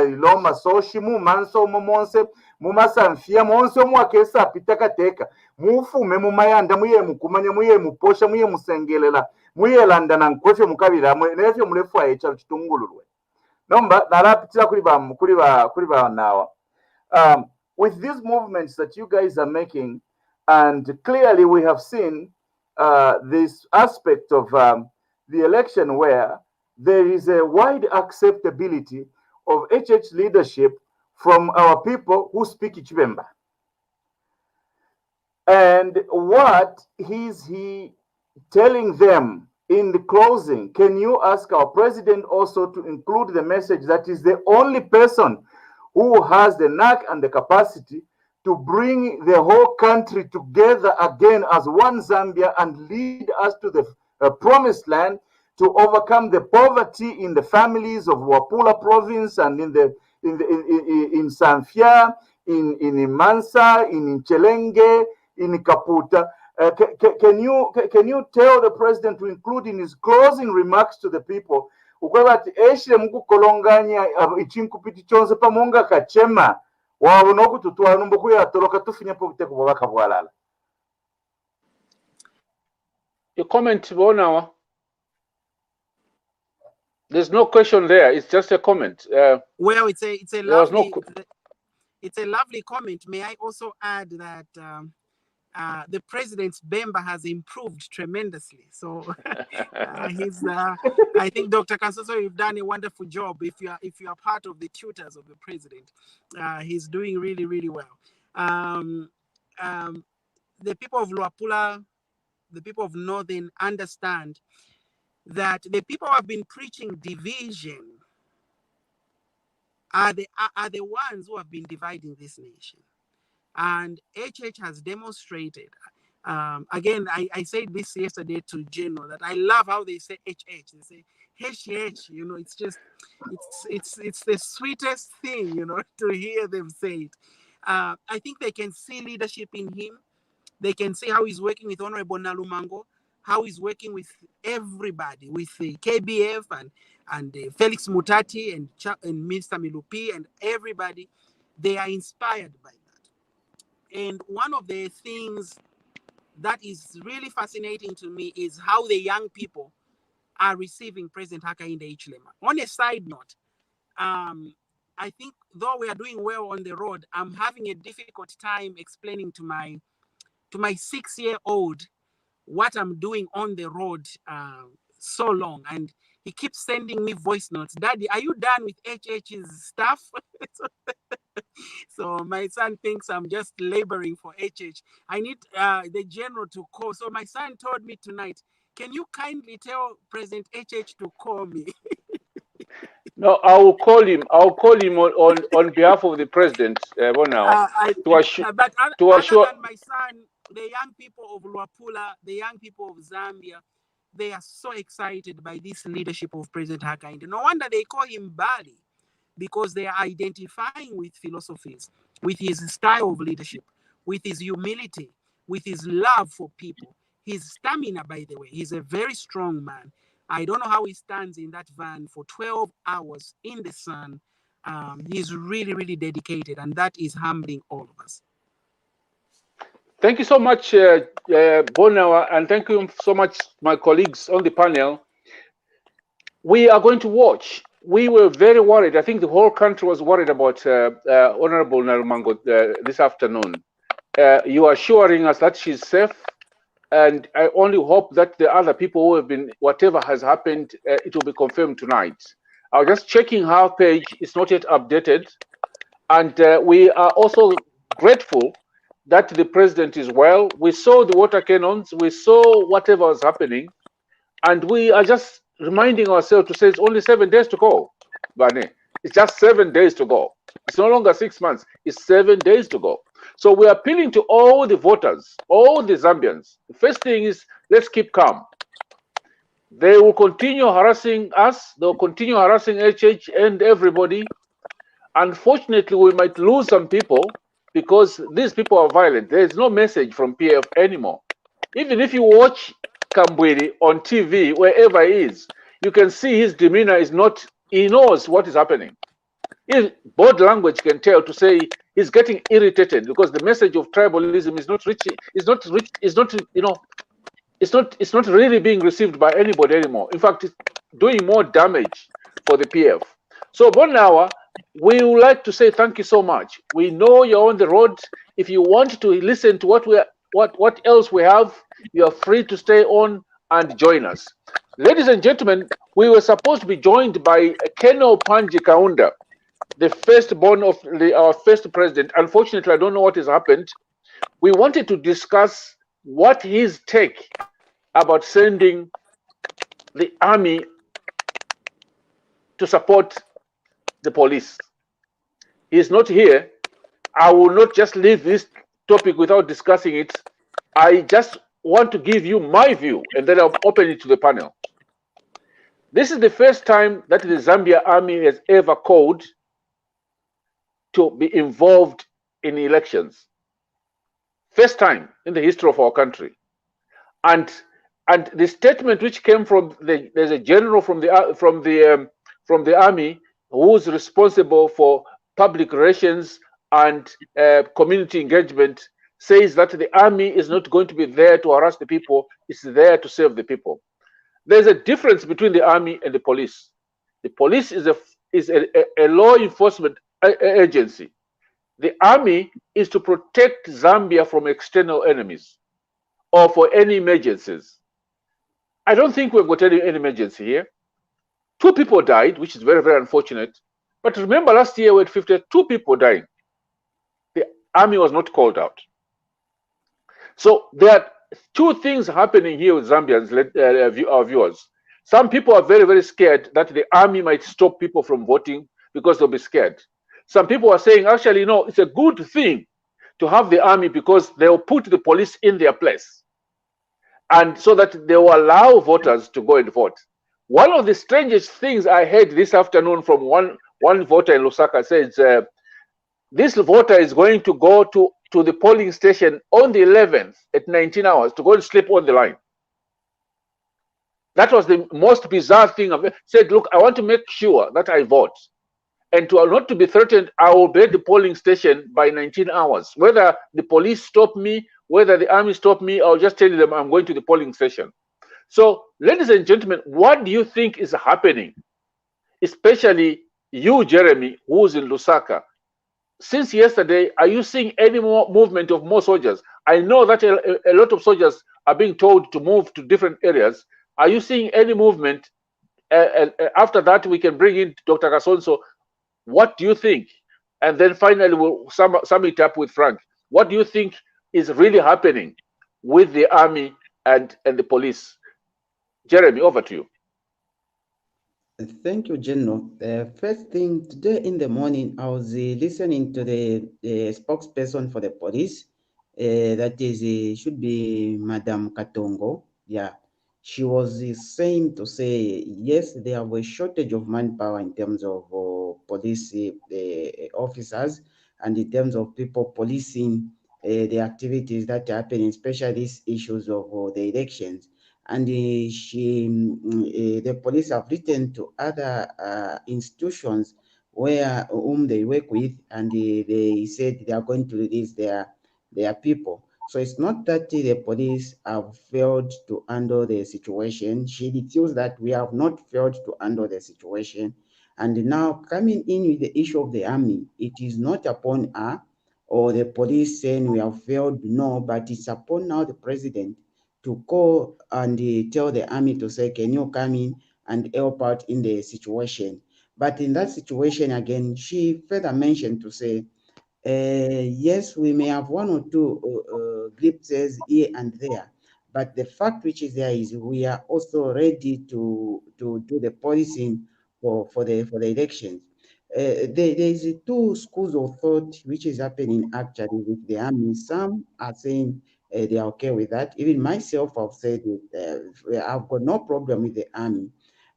iloma soshi mu manso momonse mu masanfia monse mwakesa pitakateka mufume mu mayanda muye mukumanya muye muposha muye musengelela muye landa na nkwefe mukabira nefyo mulefu ayecha chitungululwe. With these movements that you guys are making, and clearly we have seen this aspect of the election where there is a wide acceptability of HH leadership from our people who speak Ichibemba. And what is he telling them? In the closing, can you ask our president also to include the message that is the only person who has the knack and the capacity to bring the whole country together again as one Zambia and lead us to the promised land, to overcome the poverty in the families of Wapula province and in Sanfia, in Mansa, in Nchelenge, in Kaputa. Can you tell the president to include in his closing remarks to the people ukwebati eshile mukukolonganya ichinkupiti chonse pamonga kachema wabona okuti twanumba kuyatoloka tufinye pobuteko bwabaka bwalala. Your comment, Bonawa. There's no question there. It's just a comment. Well, it's a lovely comment. May I also add that the president's Bemba has improved tremendously. So I think Dr. Counsel, you've done a wonderful job. If you are part of the tutors of the president, he's doing really, really well. The people of Luapula, the people of Northern understand that the people who have been preaching division are the ones who have been dividing this nation. And HH has demonstrated, again, I said this yesterday to General, that I love how they say HH. They say HH, you know, it's just, it's the sweetest thing, you know, to hear them say it. I think they can see leadership in him. They can see how he's working with Honorable Nalumango, how he's working with everybody, with the KBF and Felix Mutati and Mr. Milupi and everybody. They are inspired by that. And one of the things that is really fascinating to me is how the young people are receiving President Hakainde Hichilema. On a side note, I think though we are doing well on the road, I'm having a difficult time explaining to my 6-year-old what I'm doing on the road so long. And he keeps sending me voice notes. Daddy, are you done with HH's stuff? So my son thinks I'm just laboring for HH. I need the general to call. So my son told me tonight, can you kindly tell President HH to call me? No, I will call him. I'll call him on behalf of the president now. But other than my son, the young people of Luapula, the young people of Zambia, they are so excited by this leadership of President Hakainde. No wonder they call him Bali, because they are identifying with philosophies, with his style of leadership, with his humility, with his love for people, his stamina, by the way. He's a very strong man. I don't know how he stands in that van for 12 hours in the sun. He's really, really dedicated, and that is humbling all of us. Thank you so much, Bonawa, and thank you so much, my colleagues on the panel. We are going to watch. We were very worried. I think the whole country was worried about Honorable Nalumango this afternoon. You are assuring us that she's safe, and I only hope that the other people who have been, whatever has happened, it will be confirmed tonight. I was just checking her page. It's not yet updated. And we are also grateful that the president is well. We saw the water cannons. We saw whatever was happening. And we are just reminding ourselves to say it's only 7 days to go, Bane. It's just 7 days to go. It's no longer 6 months. It's 7 days to go. So we're appealing to all the voters, all the Zambians. The first thing is, let's keep calm. They will continue harassing us. They'll continue harassing HH and everybody. Unfortunately, we might lose some people because these people are violent. There is no message from PF anymore. Even if you watch Kambwiri on TV, wherever he is, you can see his demeanor is not, he knows what is happening. His body language can tell to say he's getting irritated because the message of tribalism is not reaching, it's not really being received by anybody anymore. In fact, it's doing more damage for the PF. So Bonawa, we would like to say thank you so much. We know you're on the road. If you want to listen to what else we have, you are free to stay on and join us. Ladies and gentlemen, we were supposed to be joined by Colonel Panji Kaunda, the firstborn of our first president. Unfortunately, I don't know what has happened. We wanted to discuss what his take about sending the army to support the police. He's not here. I will not just leave this topic without discussing it. I just want to give you my view, and then I'll open it to the panel. This is the first time that the Zambia Army has ever called to be involved in elections. First time in the history of our country. And And the statement which came from there's a general from the army who's responsible for public relations and community engagement, says that the army is not going to be there to harass the people, it's there to serve the people. There's a difference between the army and the police. The police is a law enforcement agency. The army is to protect Zambia from external enemies or for any emergencies. I don't think we've got any emergency here. 2 people died, which is very, very unfortunate. But remember, last year we had 52 people dying. The army was not called out. So there are 2 things happening here with Zambians, our viewers. Some people are very, very scared that the army might stop people from voting because they'll be scared. Some people are saying, actually, no, it's a good thing to have the army because they'll put the police in their place, and so that they will allow voters to go and vote. One of the strangest things I heard this afternoon from one voter in Lusaka says, this voter is going to go to the polling station on the 11th at 19 hours to go and sleep on the line. That was the most bizarre thing. I've said, look, I want to make sure that I vote. And not to be threatened, I will be at the polling station by 19 hours. Whether the police stop me, whether the army stop me, I'll just tell them I'm going to the polling station. So, ladies and gentlemen, what do you think is happening? Especially you, Jeremy, who's in Lusaka. Since yesterday, are you seeing any more movement of more soldiers? I know that a lot of soldiers are being told to move to different areas. Are you seeing any movement? After that, we can bring in Dr. Kasonso. What do you think? And then finally, we'll sum it up with Frank. What do you think is really happening with the army and the police? Jeremy, over to you. Thank you, General. First thing, today in the morning, I was listening to the spokesperson for the police. That is, should be Madam Katongo. Yeah, she was saying to say, yes, there was a shortage of manpower in terms of police officers and in terms of people policing the activities that are happening, especially these issues of the elections. And the police have written to other institutions whom they work with, and they said they are going to release their people. So it's not that the police have failed to handle the situation. She refused that we have not failed to handle the situation. And now coming in with the issue of the army, it is not upon her or the police saying we have failed, no, but it's upon now the president to call and tell the army to say, can you come in and help out in the situation? But in that situation, again, she further mentioned to say, yes, we may have 1 or 2 glimpses here and there, but the fact which is there is we are also ready to do the policing for the elections. There is 2 schools of thought which is happening actually with the army. Some are saying they are okay with that. Even myself, I've said it, I've got no problem with the army.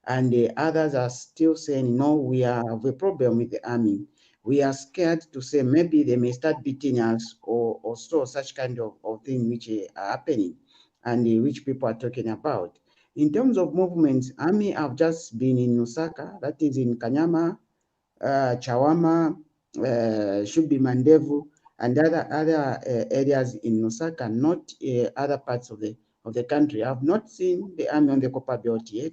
And the others are still saying, no, we have a problem with the army. We are scared to say maybe they may start beating us or so, such kind of thing which are happening and which people are talking about. In terms of movements, army have just been in Lusaka, that is in Kanyama, Chawama, should be Mandevu, and other areas in Lusaka, not other parts of the country. I've not seen the army on the Copper Belt yet,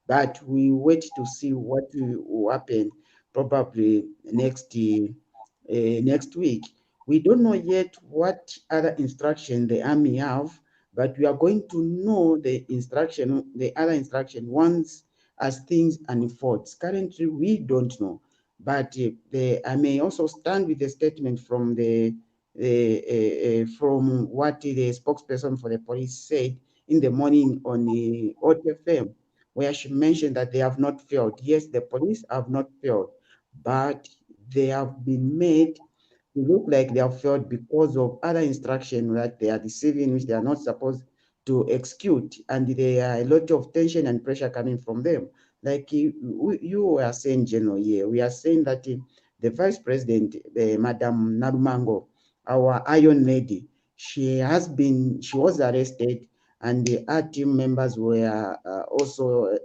but we wait to see what will happen probably next week. We don't know yet what other instruction the army have, but we are going to know the other instruction once as things unfold. Currently, we don't know. But I may also stand with the statement from from what the spokesperson for the police said in the morning on the OTFM, where she mentioned that they have not failed. Yes, the police have not failed, but they have been made to look like they have failed because of other instructions that they are receiving, which they are not supposed to execute, and there are a lot of tension and pressure coming from them. Like you were saying, General, here, we are saying that the Vice President, Madam Nalumango, our Iron Lady, she was arrested and our team members were also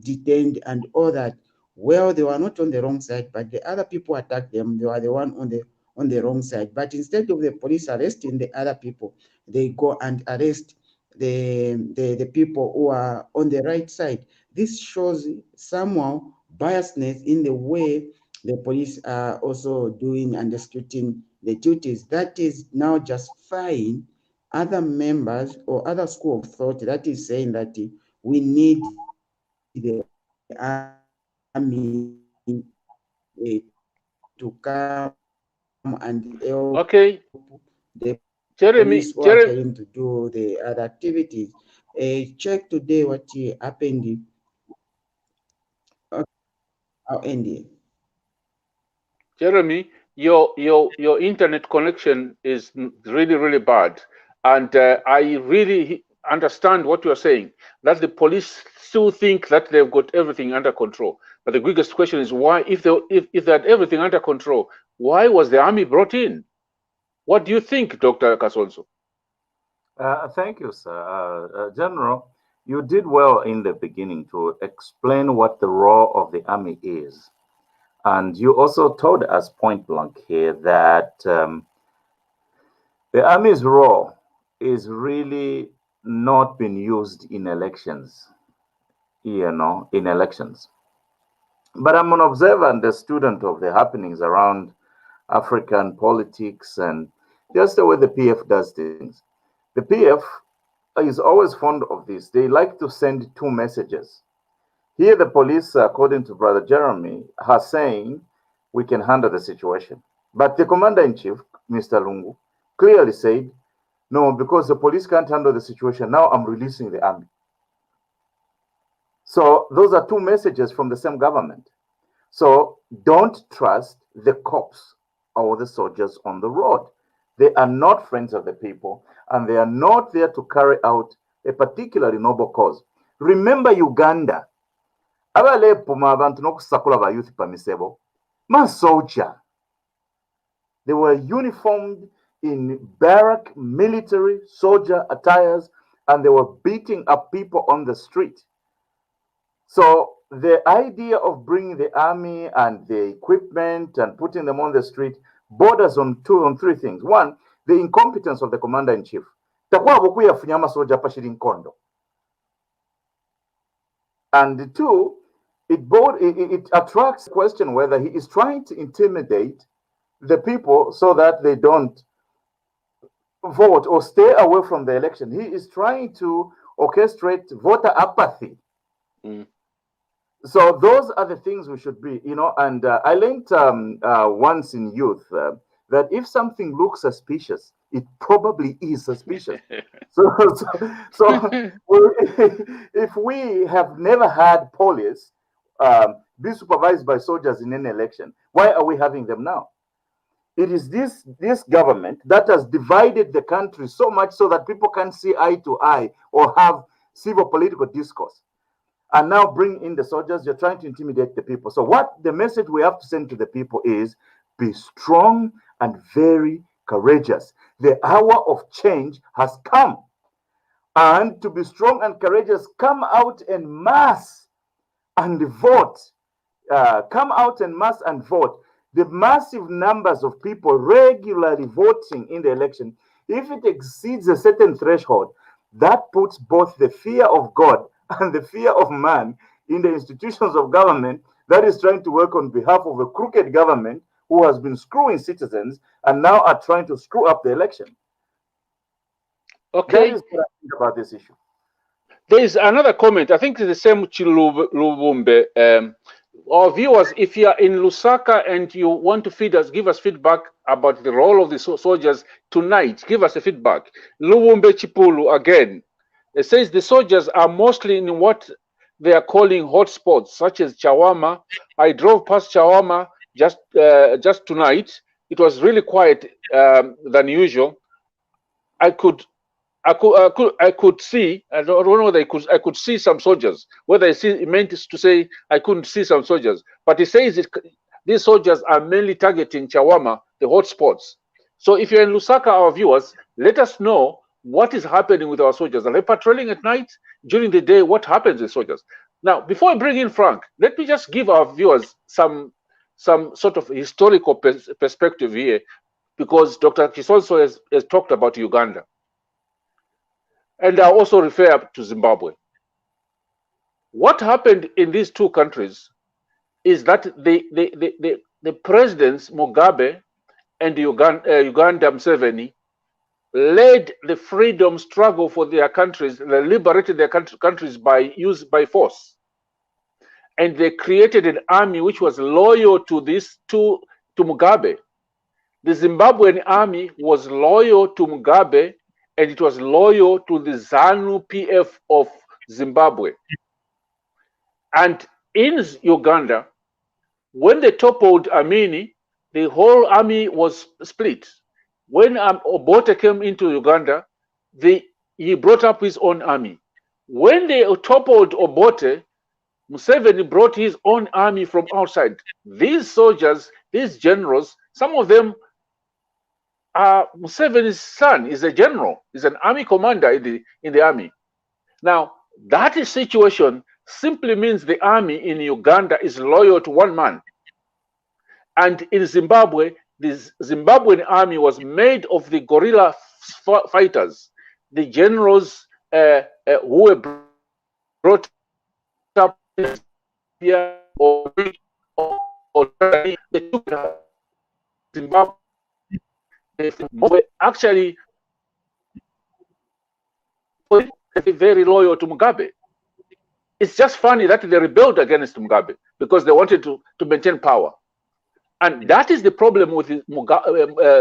detained and all that. Well, they were not on the wrong side, but the other people attacked them. They were the one on the wrong side. But instead of the police arresting the other people, they go and arrest the people who are on the right side. This shows somehow biasness in the way the police are also doing and executing the duties. That is now justifying other members or other school of thought that is saying that we need the army to come and help Okay, the Jeremy, police who are trying to do the other activities. Check today what happened. I'll end here. Jeremy, your internet connection is really bad, and I really understand what you are saying. That the police still think that they've got everything under control. But the biggest question is why, if they had everything under control, why was the army brought in? What do you think, Dr. Kasonso? Thank you, sir. General, you did well in the beginning to explain what the role of the army is. And you also told us point blank here that the army's role is really not been used in elections, in elections. But I'm an observer and a student of the happenings around African politics and just the way the PF does things. The PF is always fond of this. They like to send two messages. Here, the police, according to Brother Jeremy, are saying we can handle the situation. But the commander-in-chief, Mr. Lungu, clearly said, no, because the police can't handle the situation, now I'm releasing the army. So those are two messages from the same government. So don't trust the cops or the soldiers on the road. They are not friends of the people, and they are not there to carry out a particularly noble cause. Remember Uganda. Youth man soldier. They were uniformed in barrack military soldier attires, and they were beating up people on the street. So the idea of bringing the army and the equipment and putting them on the street borders on three things. One, the incompetence of the commander-in-chief. And two, it attracts the question whether he is trying to intimidate the people so that they don't vote or stay away from the election. He is trying to orchestrate voter apathy. So those are the things we should be, and I learned once in youth that if something looks suspicious, it probably is suspicious. so if we have never had police be supervised by soldiers in an election, why are we having them now? It is this government that has divided the country so much so that people can't see eye to eye or have civil political discourse. And now bring in the soldiers, you're trying to intimidate the people. So what the message we have to send to the people is, be strong and very courageous. The hour of change has come. And to be strong and courageous, come out en masse and vote. Come out en masse and vote. The massive numbers of people regularly voting in the election, if it exceeds a certain threshold, that puts both the fear of God and the fear of man in the institutions of government that is trying to work on behalf of a crooked government who has been screwing citizens and now are trying to screw up the election. Okay. That is what I think about this issue. There is another comment. I think it's the same Lubumbe. Our viewers, if you are in Lusaka and you want to give us feedback about the role of the soldiers tonight, give us a feedback. Lubumbe Chipulu again. It says the soldiers are mostly in what they are calling hotspots, such as Chawama. I drove past Chawama just tonight. It was really quiet than usual. I could see. I don't know whether I could see some soldiers. Whether it meant to say I couldn't see some soldiers, but it says these soldiers are mainly targeting Chawama, the hotspots. So if you're in Lusaka, our viewers, let us know what is happening with our soldiers. Are they patrolling at night? During the day, what happens with soldiers? Now, before I bring in Frank, let me just give our viewers some sort of historical perspective here, because Dr. Kisonso has talked about Uganda. And I also refer to Zimbabwe. What happened in these two countries is that the presidents, Mugabe and Uganda Museveni, led the freedom struggle for their countries. They liberated their countries by force. And they created an army which was loyal to Mugabe. The Zimbabwean army was loyal to Mugabe, and it was loyal to the ZANU PF of Zimbabwe. And in Uganda, when they toppled Amini, the whole army was split. When Obote came into Uganda, he brought up his own army. When they toppled Obote, Museveni brought his own army from outside. These soldiers, these generals, some of them are Museveni's son, is a general, is an army commander in the army. Now, that situation simply means the army in Uganda is loyal to one man. And in Zimbabwe, the Zimbabwean army was made of the guerrilla fighters, the generals who were brought up here or they took Zimbabwe. Actually very loyal to Mugabe. It's just funny that they rebelled against Mugabe because they wanted to maintain power. And that is the problem with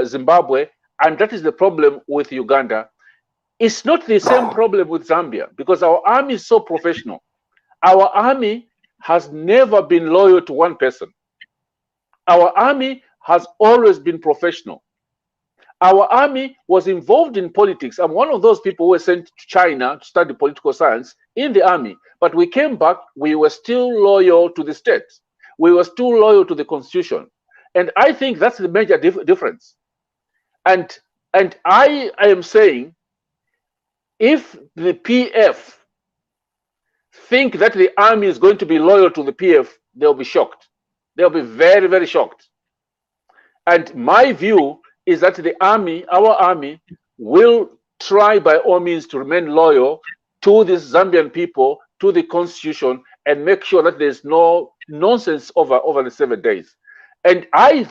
Zimbabwe, and that is the problem with Uganda. It's not the same problem with Zambia, because our army is so professional. Our army has never been loyal to one person. Our army has always been professional. Our army was involved in politics. I'm one of those people who were sent to China to study political science in the army. But we came back, we were still loyal to the state. We were still loyal to the constitution. And I think that's the major difference. And I am saying, if the PF think that the army is going to be loyal to the PF, they'll be shocked. They'll be very, very shocked. And my view is that the army, our army, will try by all means to remain loyal to the Zambian people, to the constitution, and make sure that there's no nonsense over the 7 days. And I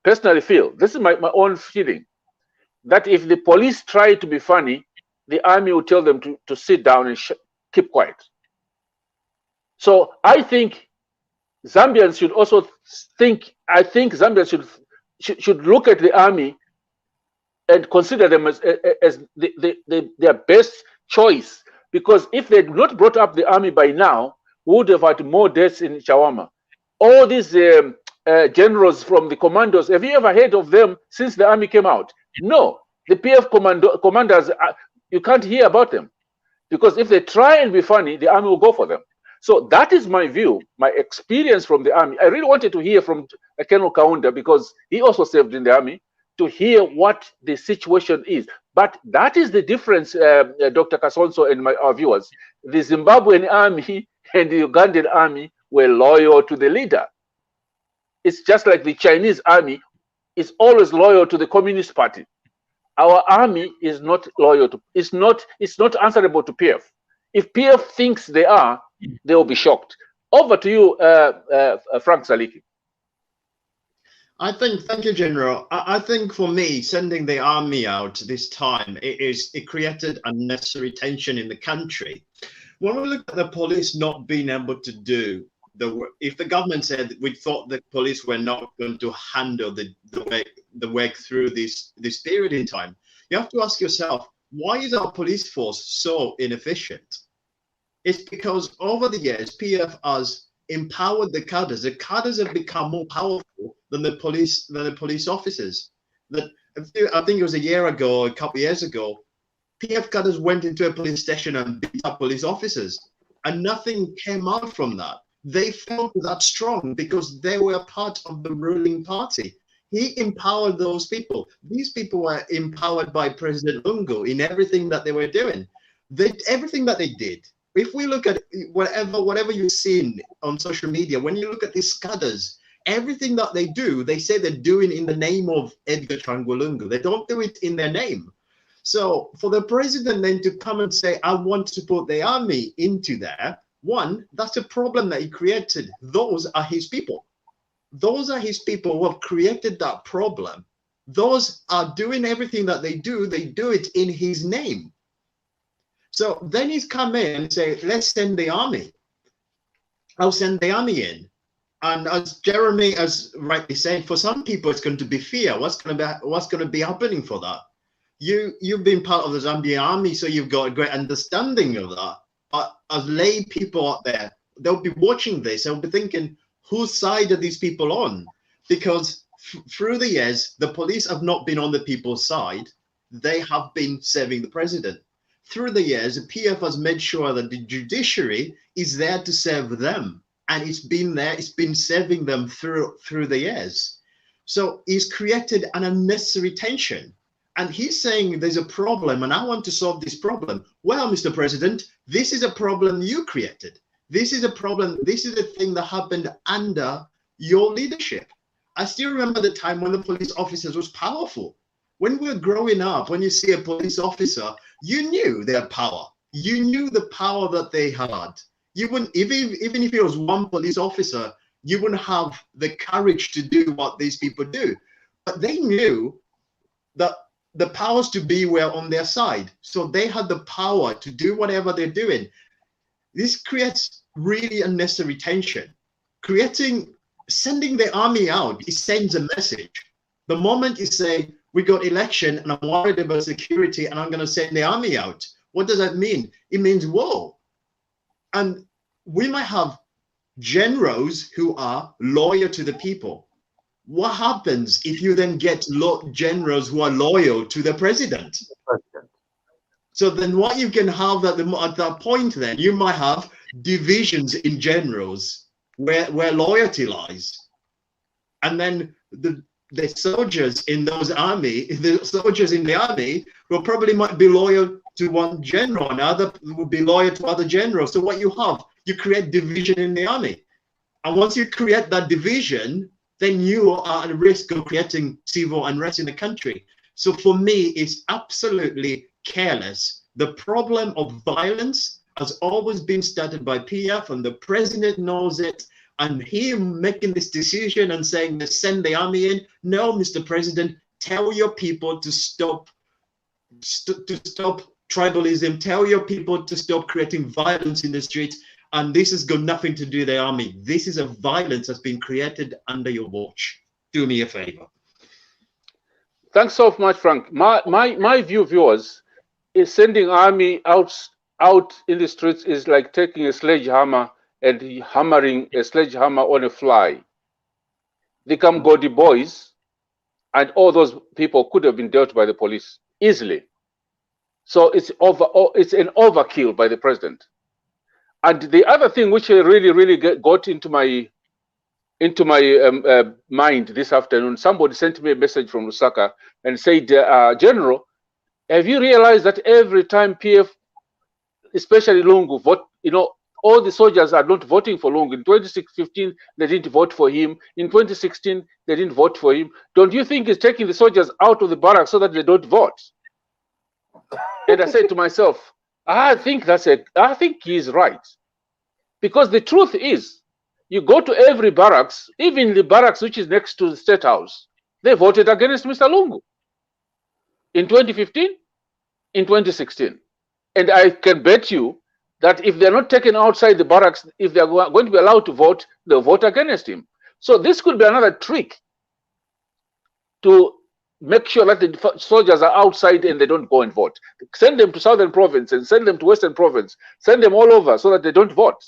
personally feel, this is my own feeling, that if the police try to be funny, the army will tell them to sit down and keep quiet. So I think Zambians should also think, I think Zambians should look at the army and consider them as their best choice. Because if they had not brought up the army by now, we would have had more deaths in Chawama. All these generals from the commandos, have you ever heard of them since the army came out? No. The PF commanders, you can't hear about them. Because if they try and be funny, the army will go for them. So that is my view, my experience from the army. I really wanted to hear from Colonel Kaunda, because he also served in the army, to hear what the situation is. But that is the difference, Dr. Kasonso and our viewers. The Zimbabwean army and the Ugandan army were loyal to the leader. It's just like the Chinese army is always loyal to the Communist Party. Our army is not loyal to, it's not answerable to PF. If PF thinks they are, they will be shocked. Over to you, Frank Saliki. Thank you, General. I think for me, sending the army out this time, it created unnecessary tension in the country. When we look at the police not being able to do the work, if the government said we thought the police were not going to handle the work through this period in time, you have to ask yourself, why is our police force so inefficient? It's because over the years, PF has empowered the cadres. The cadres have become more powerful than the police officers. That I think it was a year ago, a couple of years ago, PF cadres went into a police station and beat up police officers, and nothing came out from that. They felt that strong because they were part of the ruling party. He empowered those people. These people were empowered by President Lungu in everything that they were doing. Everything that they did. If we look at whatever you've seen on social media, when you look at these scudders, everything that they do, they say they're doing in the name of Edgar Chagwa Lungu. They don't do it in their name. So for the president then to come and say, I want to put the army into there, one, that's a problem that he created. Those are his people. Those are his people who have created that problem. Those are doing everything that they do it in his name. So then he's come in and say, let's send the army. I'll send the army in. And as Jeremy has rightly said, for some people it's going to be fear. What's going to be happening for that? You've been part of the Zambia Army, so you've got a great understanding of that. But as lay people out there, they'll be watching this. They'll be thinking, whose side are these people on? Because through the years, the police have not been on the people's side. They have been serving the president. Through the years, the PF has made sure that the judiciary is there to serve them. And it's been there, it's been serving them through the years. So he's created an unnecessary tension. And he's saying there's a problem and I want to solve this problem. Well, Mr. President, this is a problem you created. This is a problem. This is a thing that happened under your leadership. I still remember the time when the police officers was powerful. When we were growing up, when you see a police officer, you knew their power. You knew the power that they had. You wouldn't, even if it was one police officer, you wouldn't have the courage to do what these people do. But they knew that the powers to be were on their side. So they had the power to do whatever they're doing. This creates really unnecessary tension. Sending the army out, it sends a message. The moment you say, we got election and I'm worried about security and I'm going to send the army out, what does that mean? It means, whoa. And we might have generals who are loyal to the people. What happens if you then get generals who are loyal to the president? So then what you can have at that point then, you might have divisions in generals where loyalty lies. And then the soldiers in the army will probably might be loyal to one general and other will be loyal to other generals. So what you have, you create division in the army. And once you create that division, then you are at risk of creating civil unrest in the country. So for me, it's absolutely careless. The problem of violence has always been started by PF and the president knows it. And him making this decision and saying, let's send the army in. No, Mr. President, tell your people to stop tribalism. Tell your people to stop creating violence in the streets. And this has got nothing to do with the army. This is a violence that's been created under your watch. Do me a favor. Thanks so much, Frank. My view of yours is sending army out in the streets is like taking a sledgehammer and hammering a sledgehammer on a fly. They come gaudy boys, and all those people could have been dealt by the police easily. So it's an overkill by the president. And the other thing which really got into my mind this afternoon, somebody sent me a message from Lusaka and said, General, have you realized that every time PF, especially Lungu, vote, all the soldiers are not voting for Lungu. In 2015, they didn't vote for him. In 2016, they didn't vote for him. Don't you think he's taking the soldiers out of the barracks so that they don't vote? And I said to myself, I think he's right. Because the truth is, you go to every barracks, even the barracks which is next to the State House, they voted against Mr. Lungu. In 2015, in 2016. And I can bet you that if they're not taken outside the barracks, if they're going to be allowed to vote, they'll vote against him. So this could be another trick to make sure that the soldiers are outside and they don't go and vote. Send them to Southern Province and send them to Western Province. Send them all over so that they don't vote.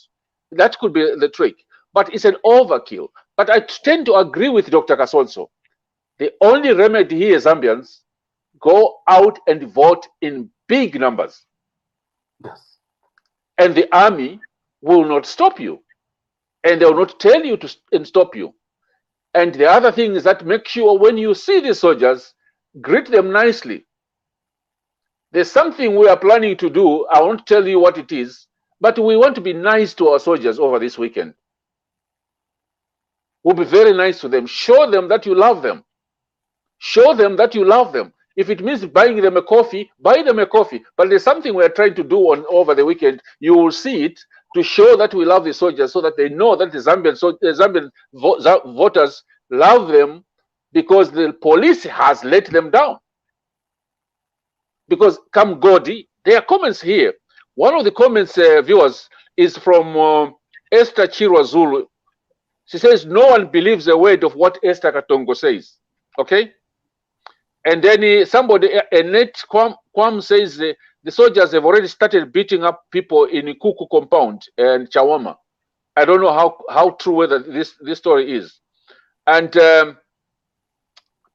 That could be the trick. But it's an overkill. But I tend to agree with Dr. Kasonso. The only remedy here, Zambians, go out and vote in big numbers. Yes. And the army will not stop you. And they will not tell you to stop you. And the other thing is that make sure when you see the soldiers, greet them nicely. There's something we are planning to do. I won't tell you what it is, but we want to be nice to our soldiers over this weekend. We'll be very nice to them. Show them that you love them. Show them that you love them. If it means buying them a coffee, buy them a coffee. But there's something we're trying to do over the weekend. You will see it, to show that we love the soldiers, so that they know that the Zambian voters love them, because the police has let them down. Because come Godi, there are comments here. One of the comments, viewers, is from Esther Chirwa Zulu. She says, no one believes a word of what Esther Katongo says. Okay? And then somebody, Annette Kwam says, the soldiers have already started beating up people in Kuku compound and Chawama. I don't know how true whether this story is. And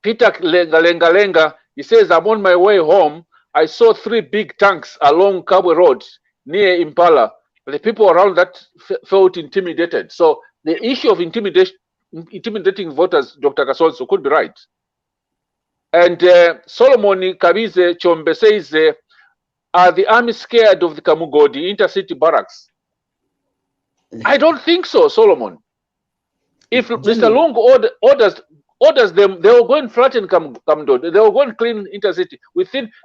Peter Lenga, he says, I'm on my way home. I saw 3 big tanks along Kabwe Road near Impala. The people around that felt intimidated. So the issue of intimidating voters, Dr. Kasonso, could be right. And Solomon Kabize Chombe says, are the army scared of the Kamugodi intercity barracks? I don't think so, Solomon. If Mr. Long orders them, they will go and flatten Kamugodi. They will go and clean intercity.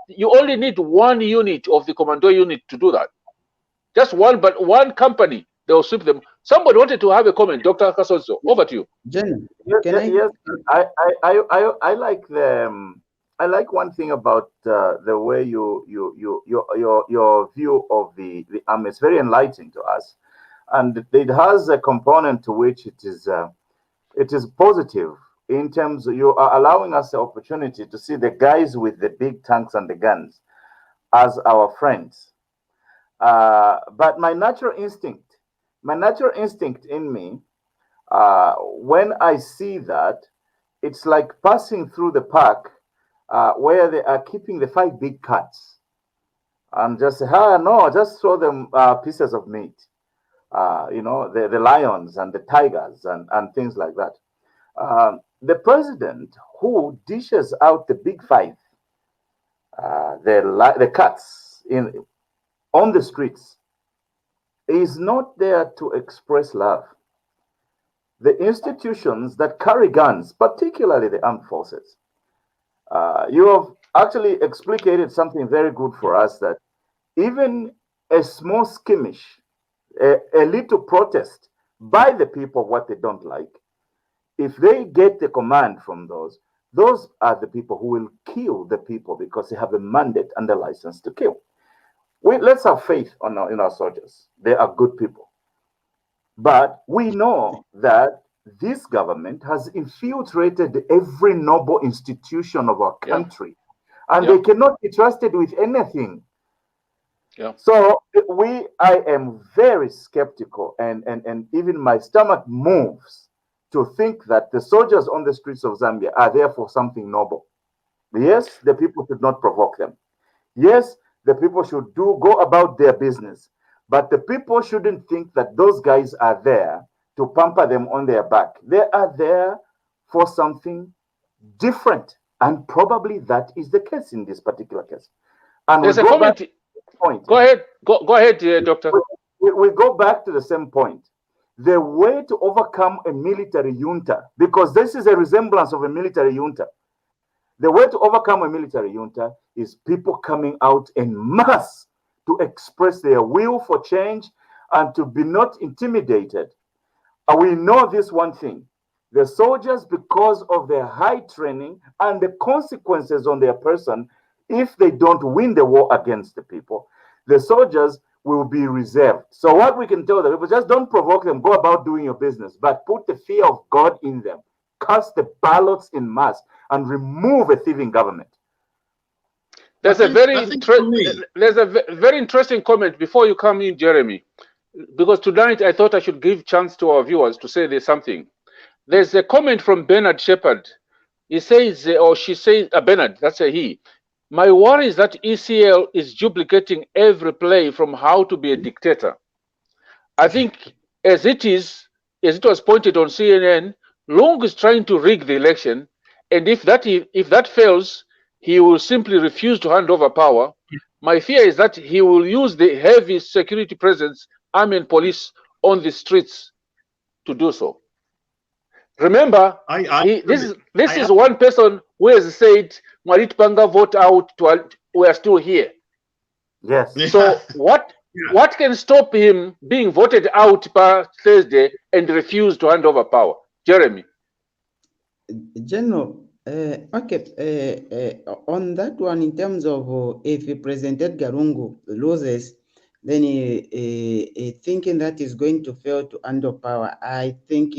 You only need 1 unit of the commando unit to do that. Just one, but one company, they will sweep them. Somebody wanted to have a comment, Dr. Kasonso. Over to you. Jen, Yes, I like I like one thing about the way your view of the army is very enlightening to us, and it has a component to which it is positive in terms of you are allowing us the opportunity to see the guys with the big tanks and the guns as our friends. But my natural instinct in me, when I see that, it's like passing through the park where they are keeping the 5 big cats, and just say, no, just throw them pieces of meat. The lions and the tigers and things like that. The president who dishes out the big 5, the cats on the streets, is not there to express love. The institutions that carry guns, particularly the armed forces, you have actually explicated something very good for us, that even a small skirmish, a little protest by the people of what they don't like, if they get the command from those are the people who will kill the people, because they have a mandate and a license to kill. Let's have faith in our soldiers. They are good people. But we know that this government has infiltrated every noble institution of our country, and they cannot be trusted with anything. So I am very skeptical, and even my stomach moves to think that the soldiers on the streets of Zambia are there for something noble. Yes, the people should not provoke them. Yes, the people should go about their business, but the people shouldn't think that those guys are there to pamper them on their back. They are there for something different, and probably that is the case in this particular case. And there's a comment. Point. Go ahead, Doctor. We go back to the same point. The way to overcome a military junta, because this is a resemblance of a military junta. The way to overcome a military junta is people coming out en masse to express their will for change and to be not intimidated. And we know this one thing. The soldiers, because of their high training and the consequences on their person, if they don't win the war against the people, the soldiers will be reserved. So what we can tell the people, just don't provoke them, go about doing your business, but put the fear of God in them. Cast the ballots in mass and remove a thieving government. There's a very interesting comment before you come in, Jeremy, because tonight I thought I should give chance to our viewers to say there's something. There's a comment from Bernard Shepard. He says, or she says, Bernard, that's a he. My worry is that ECL is duplicating every play from how to be a dictator. I think as it was pointed on CNN, Lungu is trying to rig the election, and if that fails, he will simply refuse to hand over power. My fear is that he will use the heavy security presence, army and police on the streets to do so. Remember, this is one person who has said, Marit Panga vote out, we are still here. Yes. So what can stop him being voted out by Thursday and refuse to hand over power? Jeremy. General, okay, on that one, in terms of if President Edgar Lungu loses, then thinking that is going to fail to hand over power, I think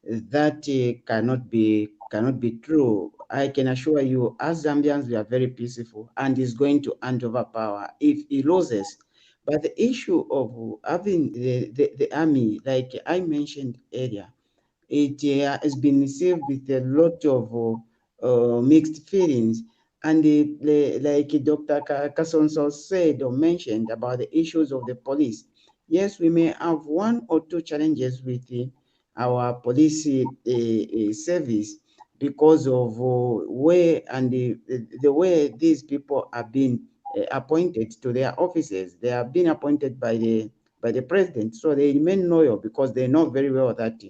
that cannot be true. I can assure you, as Zambians, we are very peaceful, and is going to hand over power if he loses. But the issue of having the army, like I mentioned earlier, it has been received with a lot of mixed feelings. And like Dr. Counsel said or mentioned about the issues of the police, yes, we may have one or two challenges with our police service because of where and the way these people have been appointed to their offices. They have been appointed by the president, so they remain loyal because they know very well that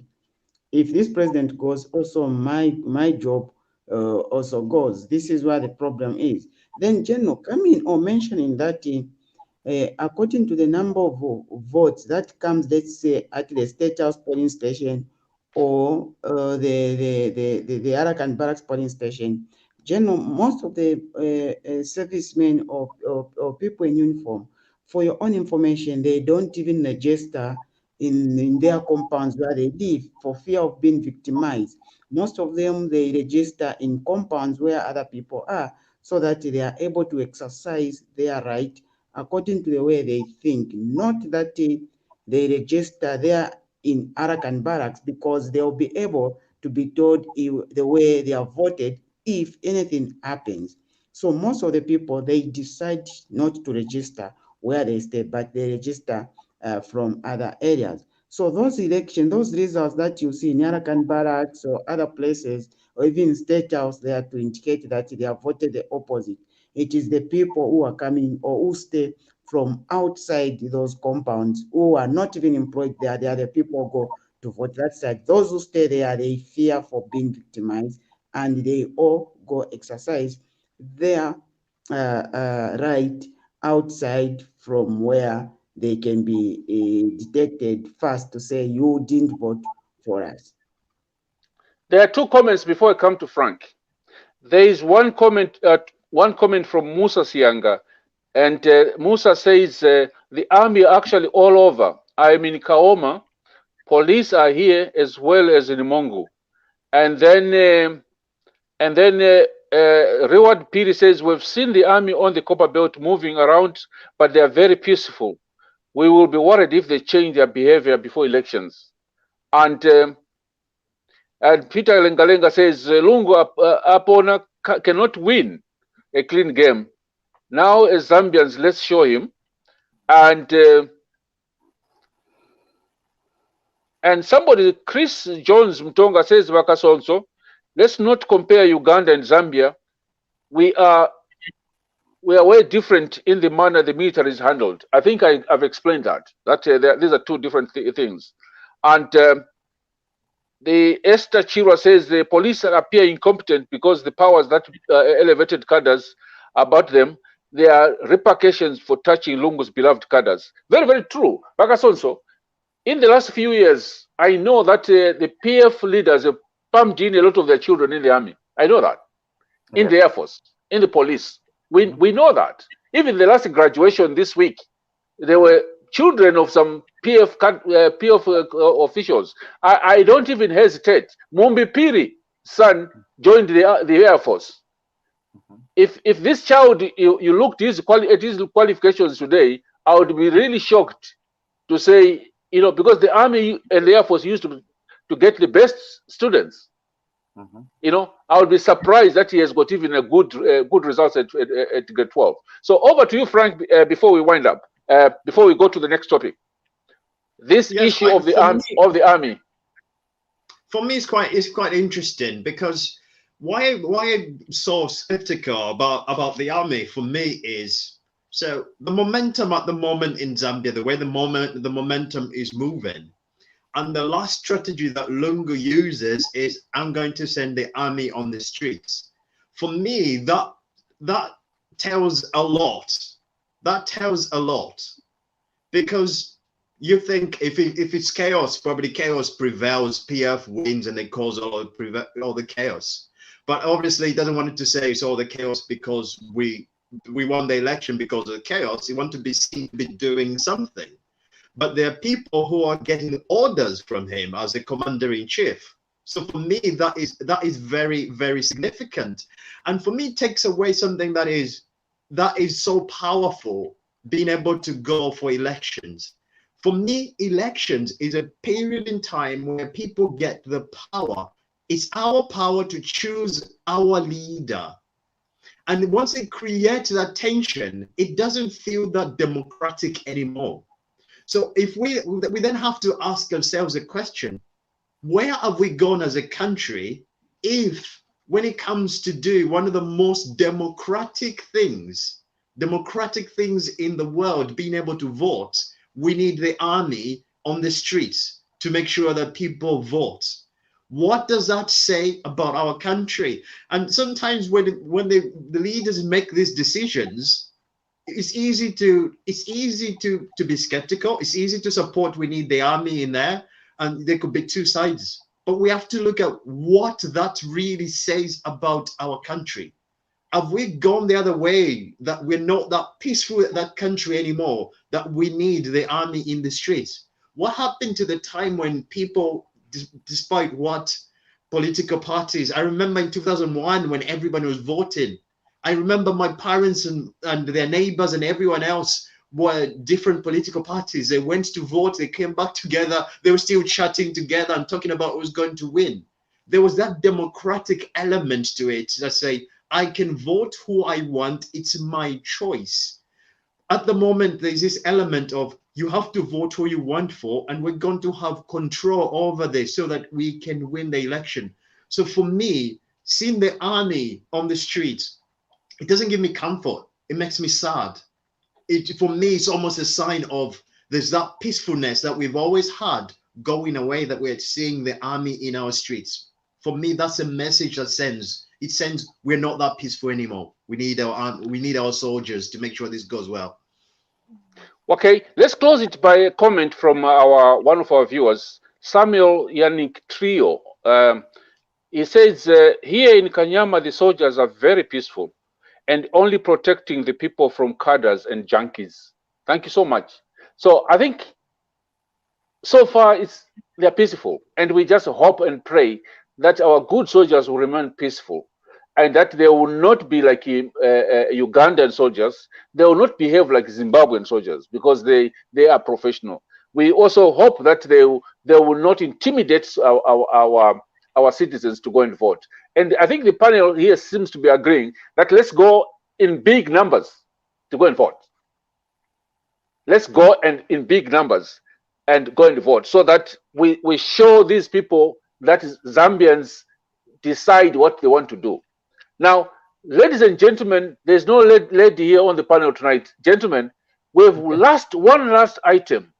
if this president goes, also my job also goes. This is where the problem is. Then General coming or mentioning that according to the number of votes that comes, let's say, at the State House polling station or the Arakan Barracks polling station, General, most of the servicemen or people in uniform, for your own information, they don't even register in their compounds where they live for fear of being victimized. Most of them, they register in compounds where other people are so that they are able to exercise their right according to the way they think, not that they register there in Arakan barracks because they'll be able to be told the way they are voted if anything happens. So most of the people, they decide not to register where they stay, but they register from other areas. So those elections, those results that you see in Arakan barracks or other places, or even State House, they are to indicate that they have voted the opposite. It is the people who are coming or who stay from outside those compounds who are not even employed there. They are the people who go to vote that side. Those who stay there, they fear for being victimized, and they all go exercise their right outside from where they can be detected fast to say you didn't vote for us. There are two comments before I come to Frank. There is one comment from Musa Sianga, and Musa says the army are actually all over. I'm in Kaoma, police are here as well as in Mongo, and then Reward Piri says we've seen the army on the Copper Belt moving around, but they are very peaceful. We will be worried if they change their behavior before elections. And Peter Lengalenga says Lungu Apona cannot win a clean game. Now, as Zambians, let's show him. And somebody, Chris Jones Mtonga says, Wakasonso, let's not compare Uganda and Zambia. We are way different in the manner the military is handled. I think I've explained that. These are two different things. And the Esther Chirwa says the police appear incompetent because the powers that elevated cadres about them, there are repercussions for touching Lungu's beloved cadres. Very, very true. Bakasonso, in the last few years, I know that the PF leaders have pumped in a lot of their children in the army. I know that. In the Air Force, in the police. We know that. Even the last graduation this week, there were children of some PF officials. I don't even hesitate. Mumbi Piri, son, joined the Air Force. If this child, you looked at his qualifications today, I would be really shocked to say, because the Army and the Air Force used to get the best students. I would be surprised that he has got even a good results at grade 12. So over to you, Frank, before we wind up, before we go to the next topic. This issue of the army. for me, it's quite interesting, because why I'm so skeptical about the army for me is, so the momentum at the moment in Zambia, the way the momentum is moving, and the last strategy that Lungu uses is, I'm going to send the army on the streets. For me, that tells a lot. That tells a lot, because you think if it's chaos, probably chaos prevails, PF wins, and they cause all the chaos. But obviously, he doesn't want it to say it's all the chaos because we won the election because of the chaos. He wants to be seen to be doing something. But there are people who are getting orders from him as a commander-in-chief. So for me, that is very, very significant. And for me, it takes away something that is so powerful, being able to go for elections. For me, elections is a period in time where people get the power. It's our power to choose our leader. And once it creates that tension, it doesn't feel that democratic anymore. So if we then have to ask ourselves a question, where have we gone as a country if, when it comes to do one of the most democratic things in the world, being able to vote, we need the army on the streets to make sure that people vote? What does that say about our country? And sometimes when the leaders make these decisions, it's easy to be skeptical. It's easy to support, we need the army in there, and there could be two sides. But we have to look at what that really says about our country. Have we gone the other way, that we're not that peaceful at that country anymore, that we need the army in the streets? What happened to the time when people, despite what political parties, I remember in 2001 when everyone was voting, I remember my parents and their neighbors and everyone else were different political parties. They went to vote, they came back together, they were still chatting together and talking about who was going to win. There was that democratic element to it that say, I can vote who I want, it's my choice. At the moment, there's this element of you have to vote who you want for, and we're going to have control over this so that we can win the election. So for me, seeing the army on the streets, it doesn't give me comfort. It makes me sad. For me, it's almost a sign of there's that peacefulness that we've always had going away, that we're seeing the army in our streets. For me, that's a message that sends. It sends we're not that peaceful anymore. We need our soldiers to make sure this goes well. Okay, let's close it by a comment from one of our viewers, Samuel Yannick Trio. He says, here in Kanyama, the soldiers are very peaceful and only protecting the people from cadres and junkies. Thank you so much. So I think so far they're peaceful, and we just hope and pray that our good soldiers will remain peaceful, and that they will not be like Ugandan soldiers. They will not behave like Zimbabwean soldiers, because they are professional. We also hope that they will not intimidate our citizens to go and vote. And I think the panel here seems to be agreeing that let's go in big numbers to go and vote. Let's go and in big numbers and go and vote, so that we show these people that Zambians decide what they want to do. Now, ladies and gentlemen, there's no lady here on the panel tonight. Gentlemen, we have one last item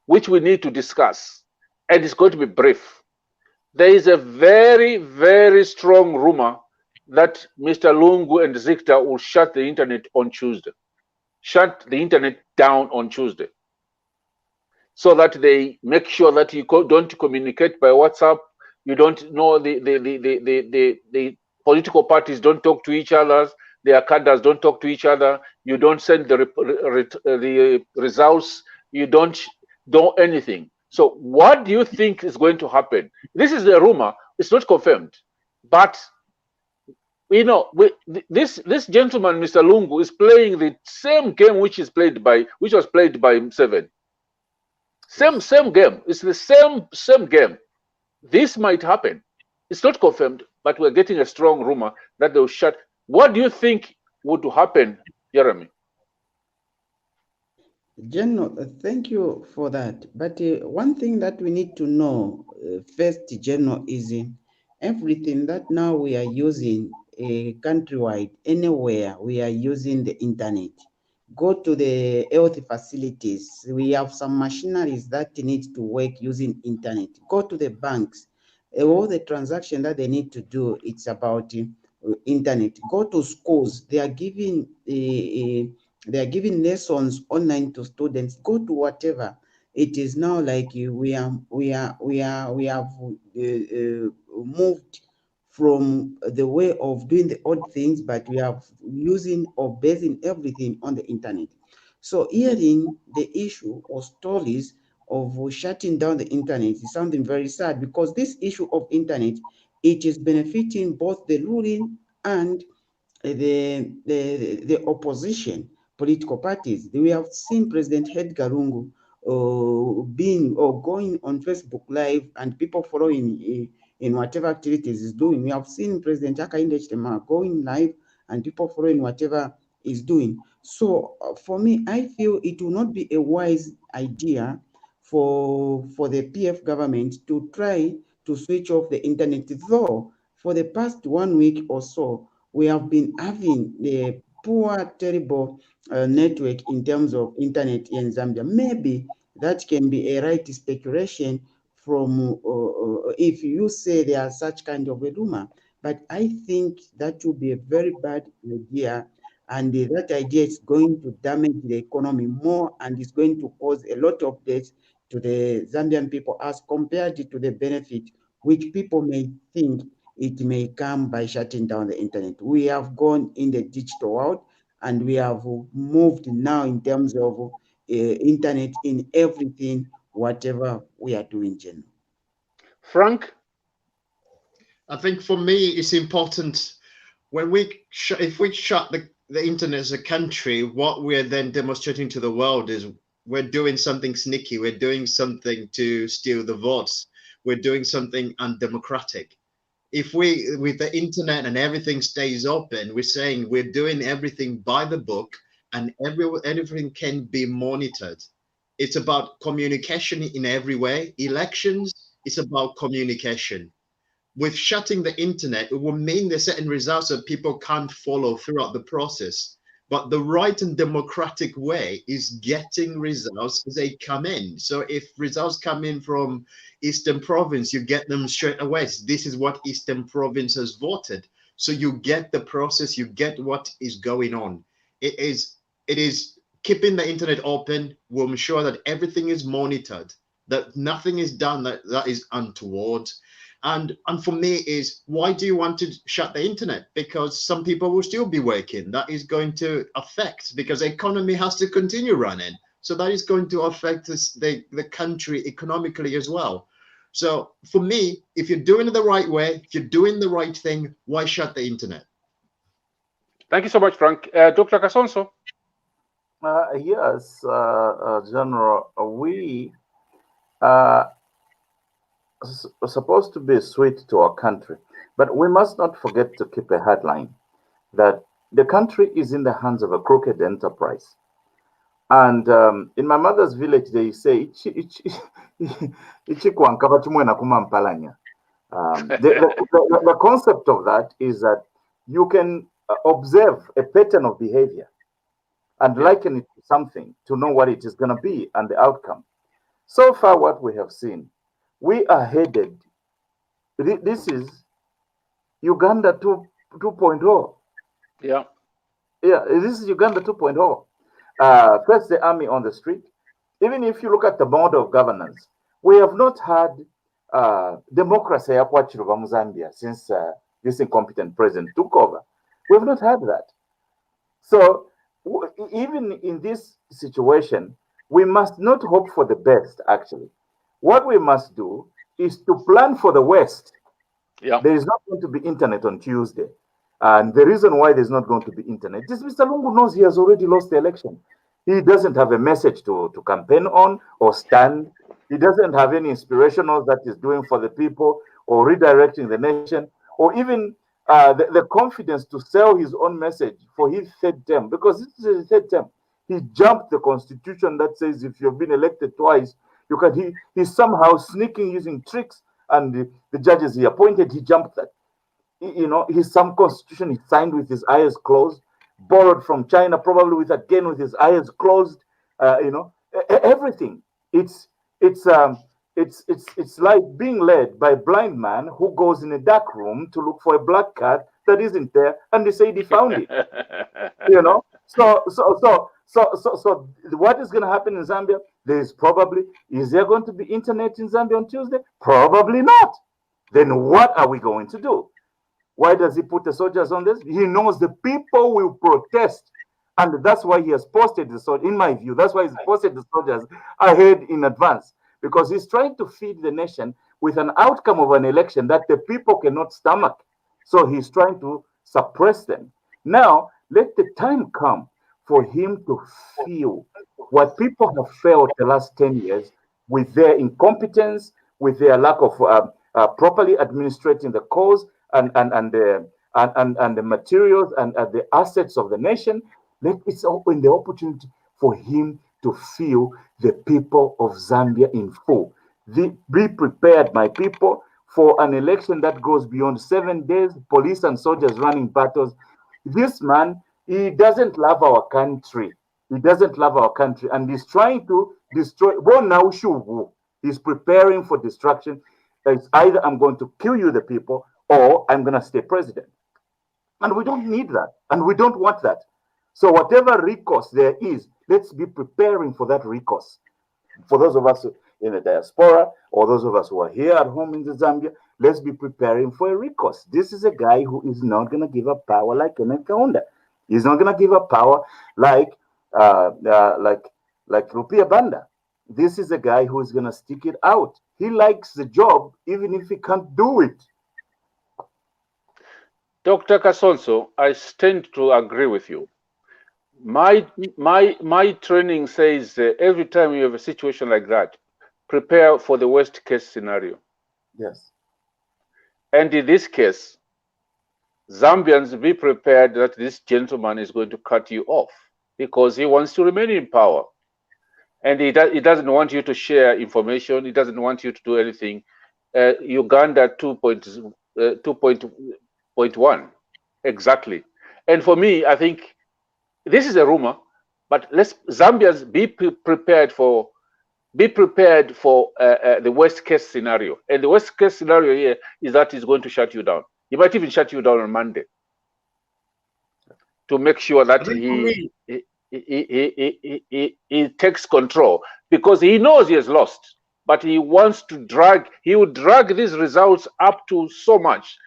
which we need to discuss, and it's going to be brief. There is a very, very strong rumor that Mr. Lungu and ZICTA will shut the internet on Tuesday. Shut the internet down on Tuesday, so that they make sure that you don't communicate by WhatsApp. You don't know the political parties don't talk to each other. Their cadres don't talk to each other. You don't send the results. You don't do anything. So what do you think is going to happen? This is a rumor. It's not confirmed, but this gentleman, Mr. Lungu, is playing the same game which was played by Seven. Same game. It's the same game. This might happen. It's not confirmed, but we're getting a strong rumor that they'll shut. What do you think would happen, Jeremy? General, thank you for that. But one thing that we need to know first, General, is everything that now we are using countrywide, anywhere we are using the internet. Go to the health facilities. We have some machineries that need to work using internet. Go to the banks. All the transaction that they need to do, it's about internet. Go to schools. They are giving lessons online to students. Go to whatever. It is now like we have moved from the way of doing the odd things, but we are using or basing everything on the internet. So hearing the issue or stories of shutting down the internet is something very sad, because this issue of internet, it is benefiting both the ruling and the opposition political parties. We have seen President Edgar Lungu being or going on Facebook Live and people following in whatever activities he's doing. We have seen President Hakainde Hichilema going live and people following whatever he's doing. So for me, I feel it will not be a wise idea for the PF government to try to switch off the internet, though for the past 1 week or so, we have been having the poor, terrible network in terms of internet in Zambia. Maybe that can be a right speculation from if you say there are such kind of a rumor. But I think that would be a very bad idea, and that idea is going to damage the economy more, and is going to cause a lot of deaths to the Zambian people as compared to the benefit which people may think it may come by shutting down the internet. We have gone in the digital world, and we have moved now in terms of internet in everything, whatever we are doing, Jen. Frank? I think for me, it's important when if we shut the internet as a country, what we're then demonstrating to the world is we're doing something sneaky. We're doing something to steal the votes. We're doing something undemocratic. If we, with the internet and everything stays open, we're saying we're doing everything by the book, and everything can be monitored. It's about communication in every way. Elections, it's about communication. With shutting the internet, it will mean there's certain results that people can't follow throughout the process. But the right and democratic way is getting results as they come in. So if results come in from Eastern Province, you get them straight away. This is what Eastern Province has voted. So you get the process, you get what is going on. It is keeping the internet open will ensure that everything is monitored, that nothing is done that is untoward. And for me is, why do you want to shut the internet? Because some people will still be working. That is going to affect, because the economy has to continue running. So that is going to affect the country economically as well. So for me, if you're doing it the right way, if you're doing the right thing, why shut the internet? Thank you so much, Frank. Dr. Kasonso? Yes, General, we supposed to be sweet to our country, but we must not forget to keep a headline that the country is in the hands of a crooked enterprise. And in my mother's village, they say, the concept of that is that you can observe a pattern of behavior and liken it to something to know what it is going to be and the outcome. So far, what we have seen, we are headed. This is Uganda 2.0. Yeah. Yeah, this is Uganda 2.0. First, the army on the street. Even if you look at the mode of governance, we have not had democracy in Zambia since this incompetent president took over. We have not had that. So even in this situation, we must not hope for the best, actually. What we must do is to plan for the West. Yeah. There is not going to be internet on Tuesday. And the reason why there's not going to be internet is Mr. Lungu knows he has already lost the election. He doesn't have a message to campaign on or stand. He doesn't have any inspirational that he's doing for the people or redirecting the nation, or even the confidence to sell his own message for his third term, because this is his third term. He jumped the constitution that says if you've been elected twice, you can. He's somehow sneaking using tricks, and the judges he appointed, he jumped that. You know, he's some constitution he signed with his eyes closed, borrowed from China, probably with his eyes closed. You know, everything. It's like being led by a blind man who goes in a dark room to look for a black cat that isn't there, and they say they found it. You know, so what is going to happen in Zambia? Is there going to be internet in Zambia on Tuesday? Probably not. Then what are we going to do? Why does he put the soldiers on this? He knows the people will protest. And that's why he has posted the soldiers, in my view, that's why he's posted the soldiers ahead in advance. Because he's trying to feed the nation with an outcome of an election that the people cannot stomach. So he's trying to suppress them. Now, let the time come for him to feel what people have felt the last 10 years with their incompetence, with their lack of properly administrating the cause and the materials and the assets of the nation. It's open the opportunity for him to feel the people of Zambia in full. Be prepared, my people, for an election that goes beyond 7 days, police and soldiers running battles. This man, he doesn't love our country. He doesn't love our country, and he's trying to destroy. He's preparing for destruction. It's either I'm going to kill you, the people, or I'm going to stay president. And we don't need that, and we don't want that. So whatever recourse there is, let's be preparing for that recourse. For those of us in the diaspora, or those of us who are here at home in the Zambia, let's be preparing for a recourse. This is a guy who is not going to give up power like Kaunda. He's not going to give up power like Rupia Banda. This is a guy who is going to stick it out. He likes the job, even if he can't do it. Dr. Kasonso, I tend to agree with you. My training says every time you have a situation like that, prepare for the worst case scenario. Yes. And in this case, Zambians, be prepared that this gentleman is going to cut you off because he wants to remain in power. And he doesn't want you to share information. He doesn't want you to do anything. Uganda 2.1, exactly. And for me, I think this is a rumor, but Zambians be prepared for the worst case scenario. And the worst case scenario here is that he's going to shut you down. He might even shut you down on Monday to make sure that he takes control, because he knows he has lost, but he wants to he will drag these results up to so much.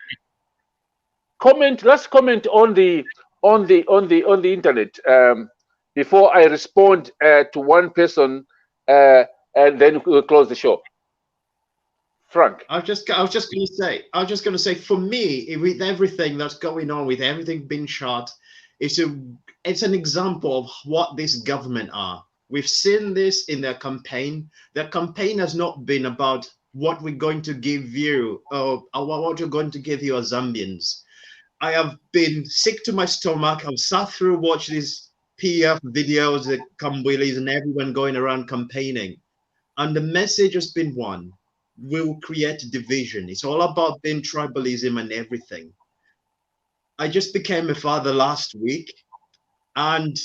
Let's comment on the internet before I respond to one person, and then we'll close the show. Frank. I was just going to say, for me, with everything that's going on, with everything being shot, it's an example of what this government are. We've seen this in their campaign. Their campaign has not been about what we're going to give you, or what we're going to give you as Zambians. I have been sick to my stomach. I've sat through, watched these PF videos, the Kambwilis and everyone going around campaigning. And the message has been one: we'll create division. It's all about being tribalism and everything. I just became a father last week, and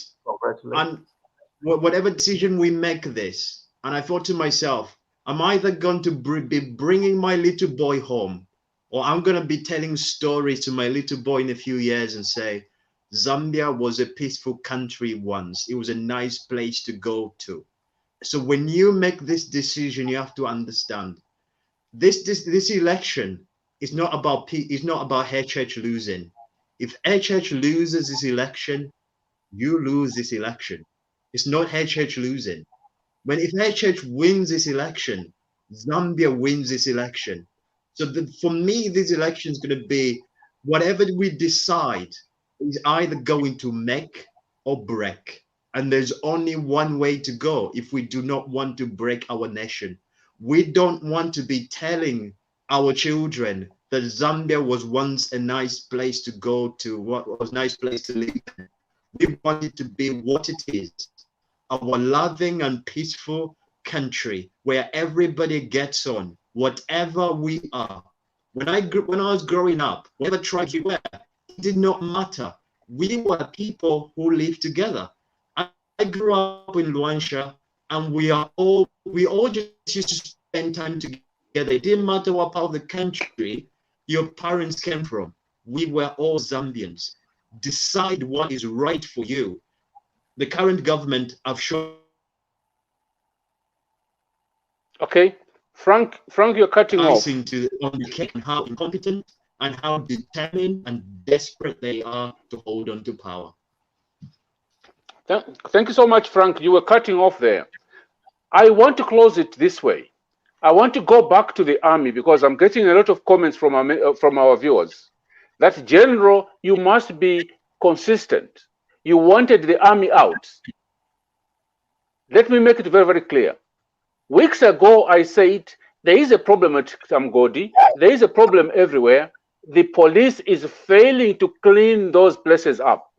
whatever decision we make this, and I thought to myself, I'm either going to be bringing my little boy home, or I'm going to be telling stories to my little boy in a few years and say, Zambia was a peaceful country once. It was a nice place to go to. So when you make this decision, you have to understand this election is not about HH losing. If HH loses this election, you lose this election. It's not HH losing. If HH wins this election, Zambia wins this election. So for me, this election is going to be whatever we decide is either going to make or break. And there's only one way to go if we do not want to break our nation. We don't want to be telling our children that Zambia was once a nice place to go to, what was a nice place to live. We want it to be what it is. our loving and peaceful country where everybody gets on, whatever we are. When I was growing up, whatever tribe you were, it did not matter. We were people who lived together. I grew up in Luwingu, and we all just used to spend time together. It didn't matter what part of the country your parents came from. We were all Zambians. Decide what is right for you. The current government have shown. Okay, Frank, you're cutting off. To indicate how incompetent and how determined and desperate they are to hold on to power. Thank you so much, Frank. You were cutting off there. I want to close it this way. I want to go back to the army because I'm getting a lot of comments from our viewers that, General, you must be consistent. You wanted the army out. Let me make it very, very clear. Weeks ago, I said there is a problem at Kamgodi. There is a problem everywhere. The police is failing to clean those places up.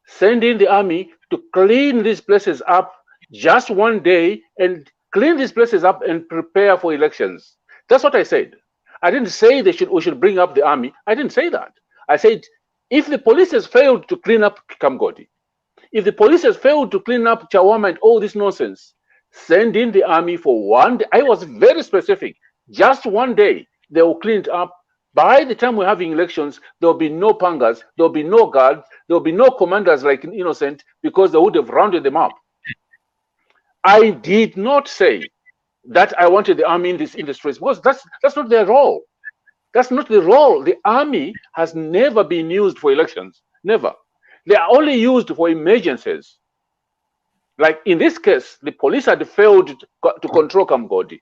Send in the army to clean these places up just one day and clean these places up and prepare for elections. That's what I said. I didn't say we should bring up the army. I didn't say that. I said, if the police has failed to clean up Kamgodi, if the police has failed to clean up Chawama and all this nonsense, send in the army for one day. I was very specific. Just one day, they will clean it up. By the time we're having elections, there will be no pangas, there will be no guards, there will be no commanders like Innocent because they would have rounded them up. I did not say that I wanted the army in the streets because that's not their role. That's not the role. The army has never been used for elections. Never. They are only used for emergencies. Like in this case, the police had failed to control Kamgodi.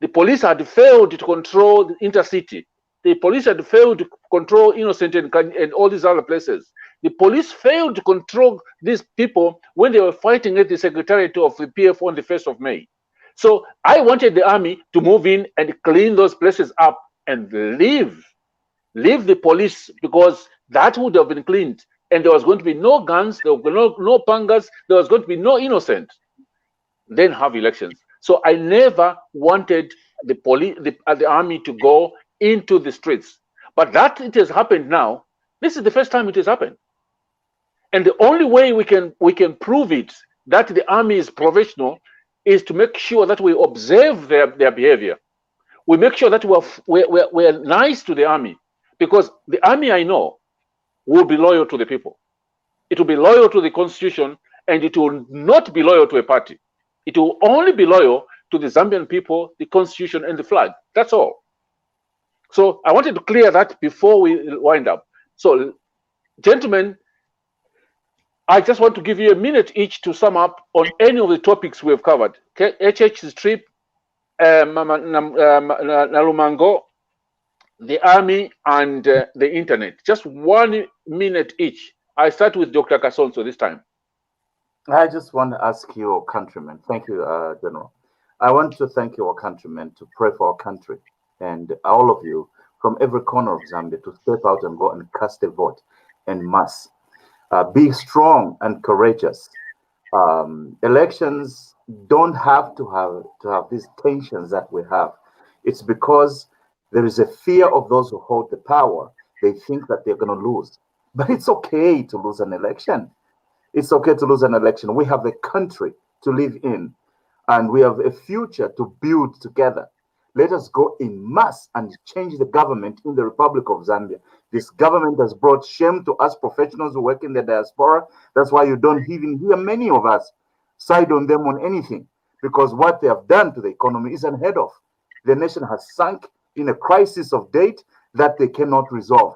The police had failed to control the intercity. The police had failed to control Innocent and all these other places. The police failed to control these people when they were fighting at the secretariat of the PF on the 1st of May. So I wanted the army to move in and clean those places up and leave the police, because that would have been cleaned. And there was going to be no guns, there would be no pangas, there was going to be no Innocent. Then have elections. So I never wanted the army to go into the streets. But that it has happened now. This is the first time it has happened. And the only way we can prove it that the army is professional is to make sure that we observe their behavior. We make sure that we're nice to the army, because the army, I know, will be loyal to the people. It will be loyal to the constitution, and it will not be loyal to a party. It will only be loyal to the Zambian people, the constitution, and the flag. That's all. So I wanted to clear that before we wind up. So, gentlemen, I just want to give you a minute each to sum up on any of the topics we have covered. Okay? HH's trip, Nalumango, the army, and the internet. Just 1 minute each. I start with Dr. Kasonso this time. I just want to ask your countrymen. Thank you, General. I want to thank your countrymen to pray for our country, and all of you from every corner of Zambia to step out and go and cast a vote en masse. Be strong and courageous. Elections don't have to have these tensions that we have. It's because there is a fear of those who hold the power. They think that they're going to lose. But it's okay to lose an election. It's okay to lose an election. We have a country to live in, and we have a future to build together. Let us go in mass and change the government in the Republic of Zambia. This government has brought shame to us professionals who work in the diaspora. That's why you don't even hear many of us side on them on anything, because what they have done to the economy is unheard of. The nation has sunk in a crisis of debt that they cannot resolve.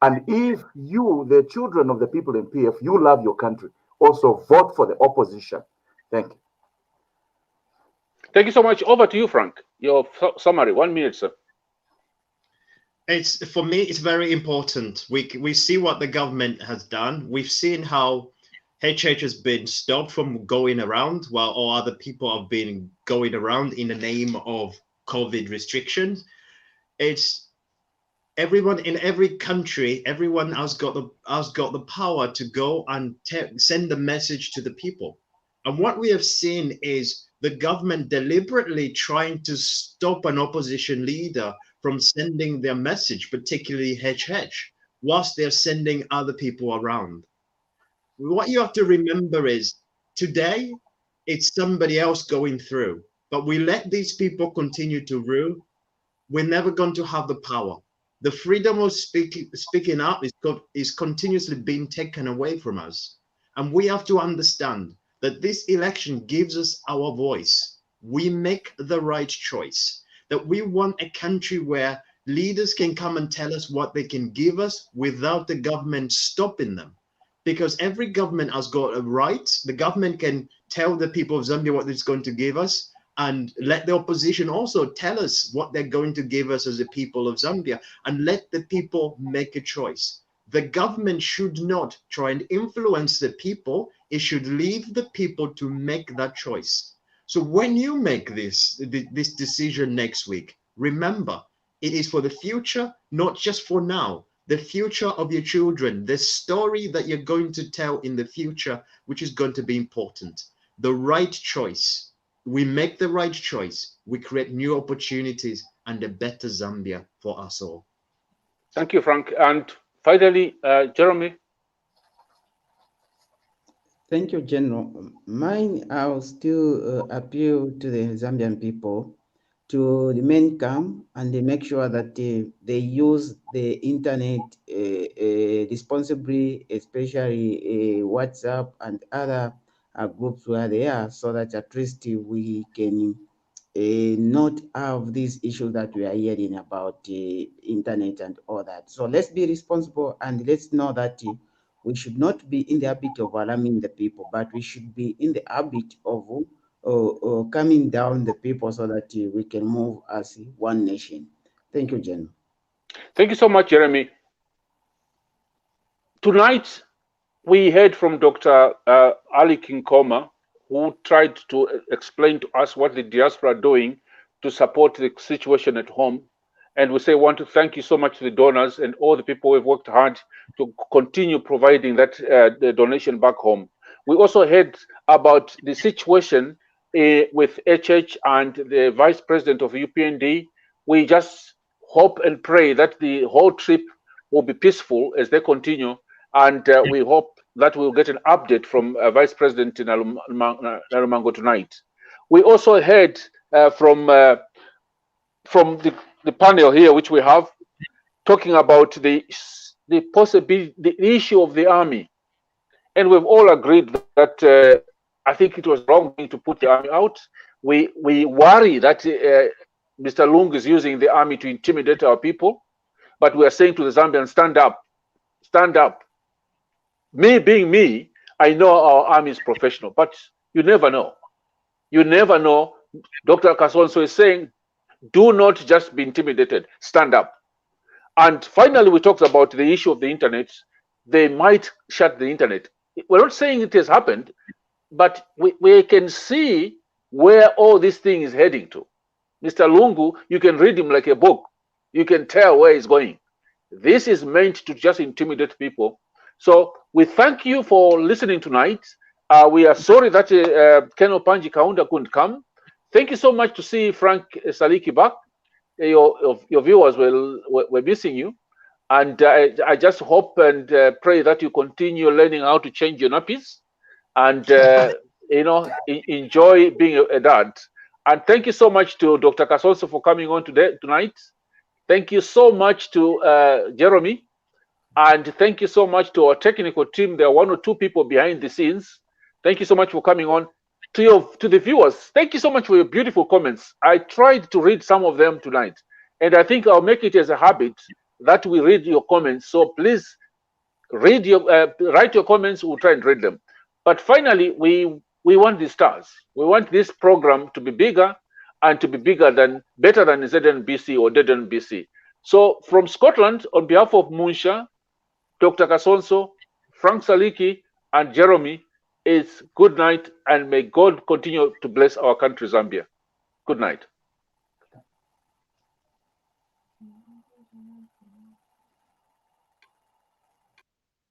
And if you, the children of the people in PF, you love your country, also vote for the opposition. Thank you. Thank you so much. Over to you, Frank. Your summary, 1 minute, sir. For me, it's very important. We see what the government has done. We've seen how HH has been stopped from going around while all other people have been going around in the name of COVID restrictions. It's everyone in every country, everyone has got the power to go and send the message to the people. And what we have seen is the government deliberately trying to stop an opposition leader from sending their message, particularly HH, whilst they're sending other people around. What you have to remember is today it's somebody else going through, but we let these people continue to rule, we're never going to have the power. The freedom of speaking up is continuously being taken away from us. And we have to understand that this election gives us our voice. We make the right choice, that we want a country where leaders can come and tell us what they can give us without the government stopping them. Because every government has got a right. The government can tell the people of Zambia what it's going to give us, and let the opposition also tell us what they're going to give us as a people of Zambia, and let the people make a choice. The government should not try and influence the people. It should leave the people to make that choice. So when you make this decision next week, remember, it is for the future, not just for now. The future of your children, the story that you're going to tell in the future, which is going to be important. The right choice. We make the right choice. We create new opportunities and a better Zambia for us all. Thank you, Frank. And finally, Jeremy. Thank you, General. Mine, I'll still appeal to the Zambian people to remain calm and they make sure that they use the internet responsibly, especially WhatsApp and other groups where they are, so that at least we can not have these issues that we are hearing about internet and all that. So let's be responsible and let's know that we should not be in the habit of alarming the people, but we should be in the habit of calming down the people so that we can move as one nation. Thank you, Jen. Thank you so much, Jeremy. Tonight, we heard from Dr. Ali Kinkoma, who tried to explain to us what the diaspora are doing to support the situation at home. And we want to thank you so much to the donors and all the people who have worked hard to continue providing that the donation back home. We also heard about the situation with HH and the Vice President of UPND. We just hope and pray that the whole trip will be peaceful as they continue. And we hope that we'll get an update from Vice President Nalumango tonight. We also heard from the panel here, which we have, talking about the possibility, the issue of the army. And we've all agreed that I think it was wrong to put the army out. We worry that Mr. Lungu is using the army to intimidate our people, but we are saying to the Zambians, stand up, stand up. Me being me, I know our army is professional, but you never know. You never know. Dr. Kasonso is saying, do not just be intimidated, stand up. And finally, we talked about the issue of the internet. They might shut the internet. We're not saying it has happened, but we can see where all this thing is heading to. Mr. Lungu, you can read him like a book. You can tell where he's going. This is meant to just intimidate people. So we thank you for listening tonight. We are sorry that Colonel Panji Kaunda couldn't come. Thank you so much to see Frank Saliki back. Your viewers were missing you. And I just hope and pray that you continue learning how to change your nappies and, enjoy being a dad. And thank you so much to Dr. Kasonso for coming on tonight. Thank you so much to Jeremy. And thank you so much to our technical team. There are 1 or 2 people behind the scenes. Thank you so much for coming on. To the viewers, thank you so much for your beautiful comments. I tried to read some of them tonight. And I think I'll make it as a habit that we read your comments. So please write your comments. We'll try and read them. But finally, we want the stars. We want this program to be bigger and to be better than ZNBC or DNBC. So from Scotland, on behalf of Munsha, Dr. Kasonso, Frank Saliki, and Jeremy, it's good night, and may God continue to bless our country, Zambia. Good night.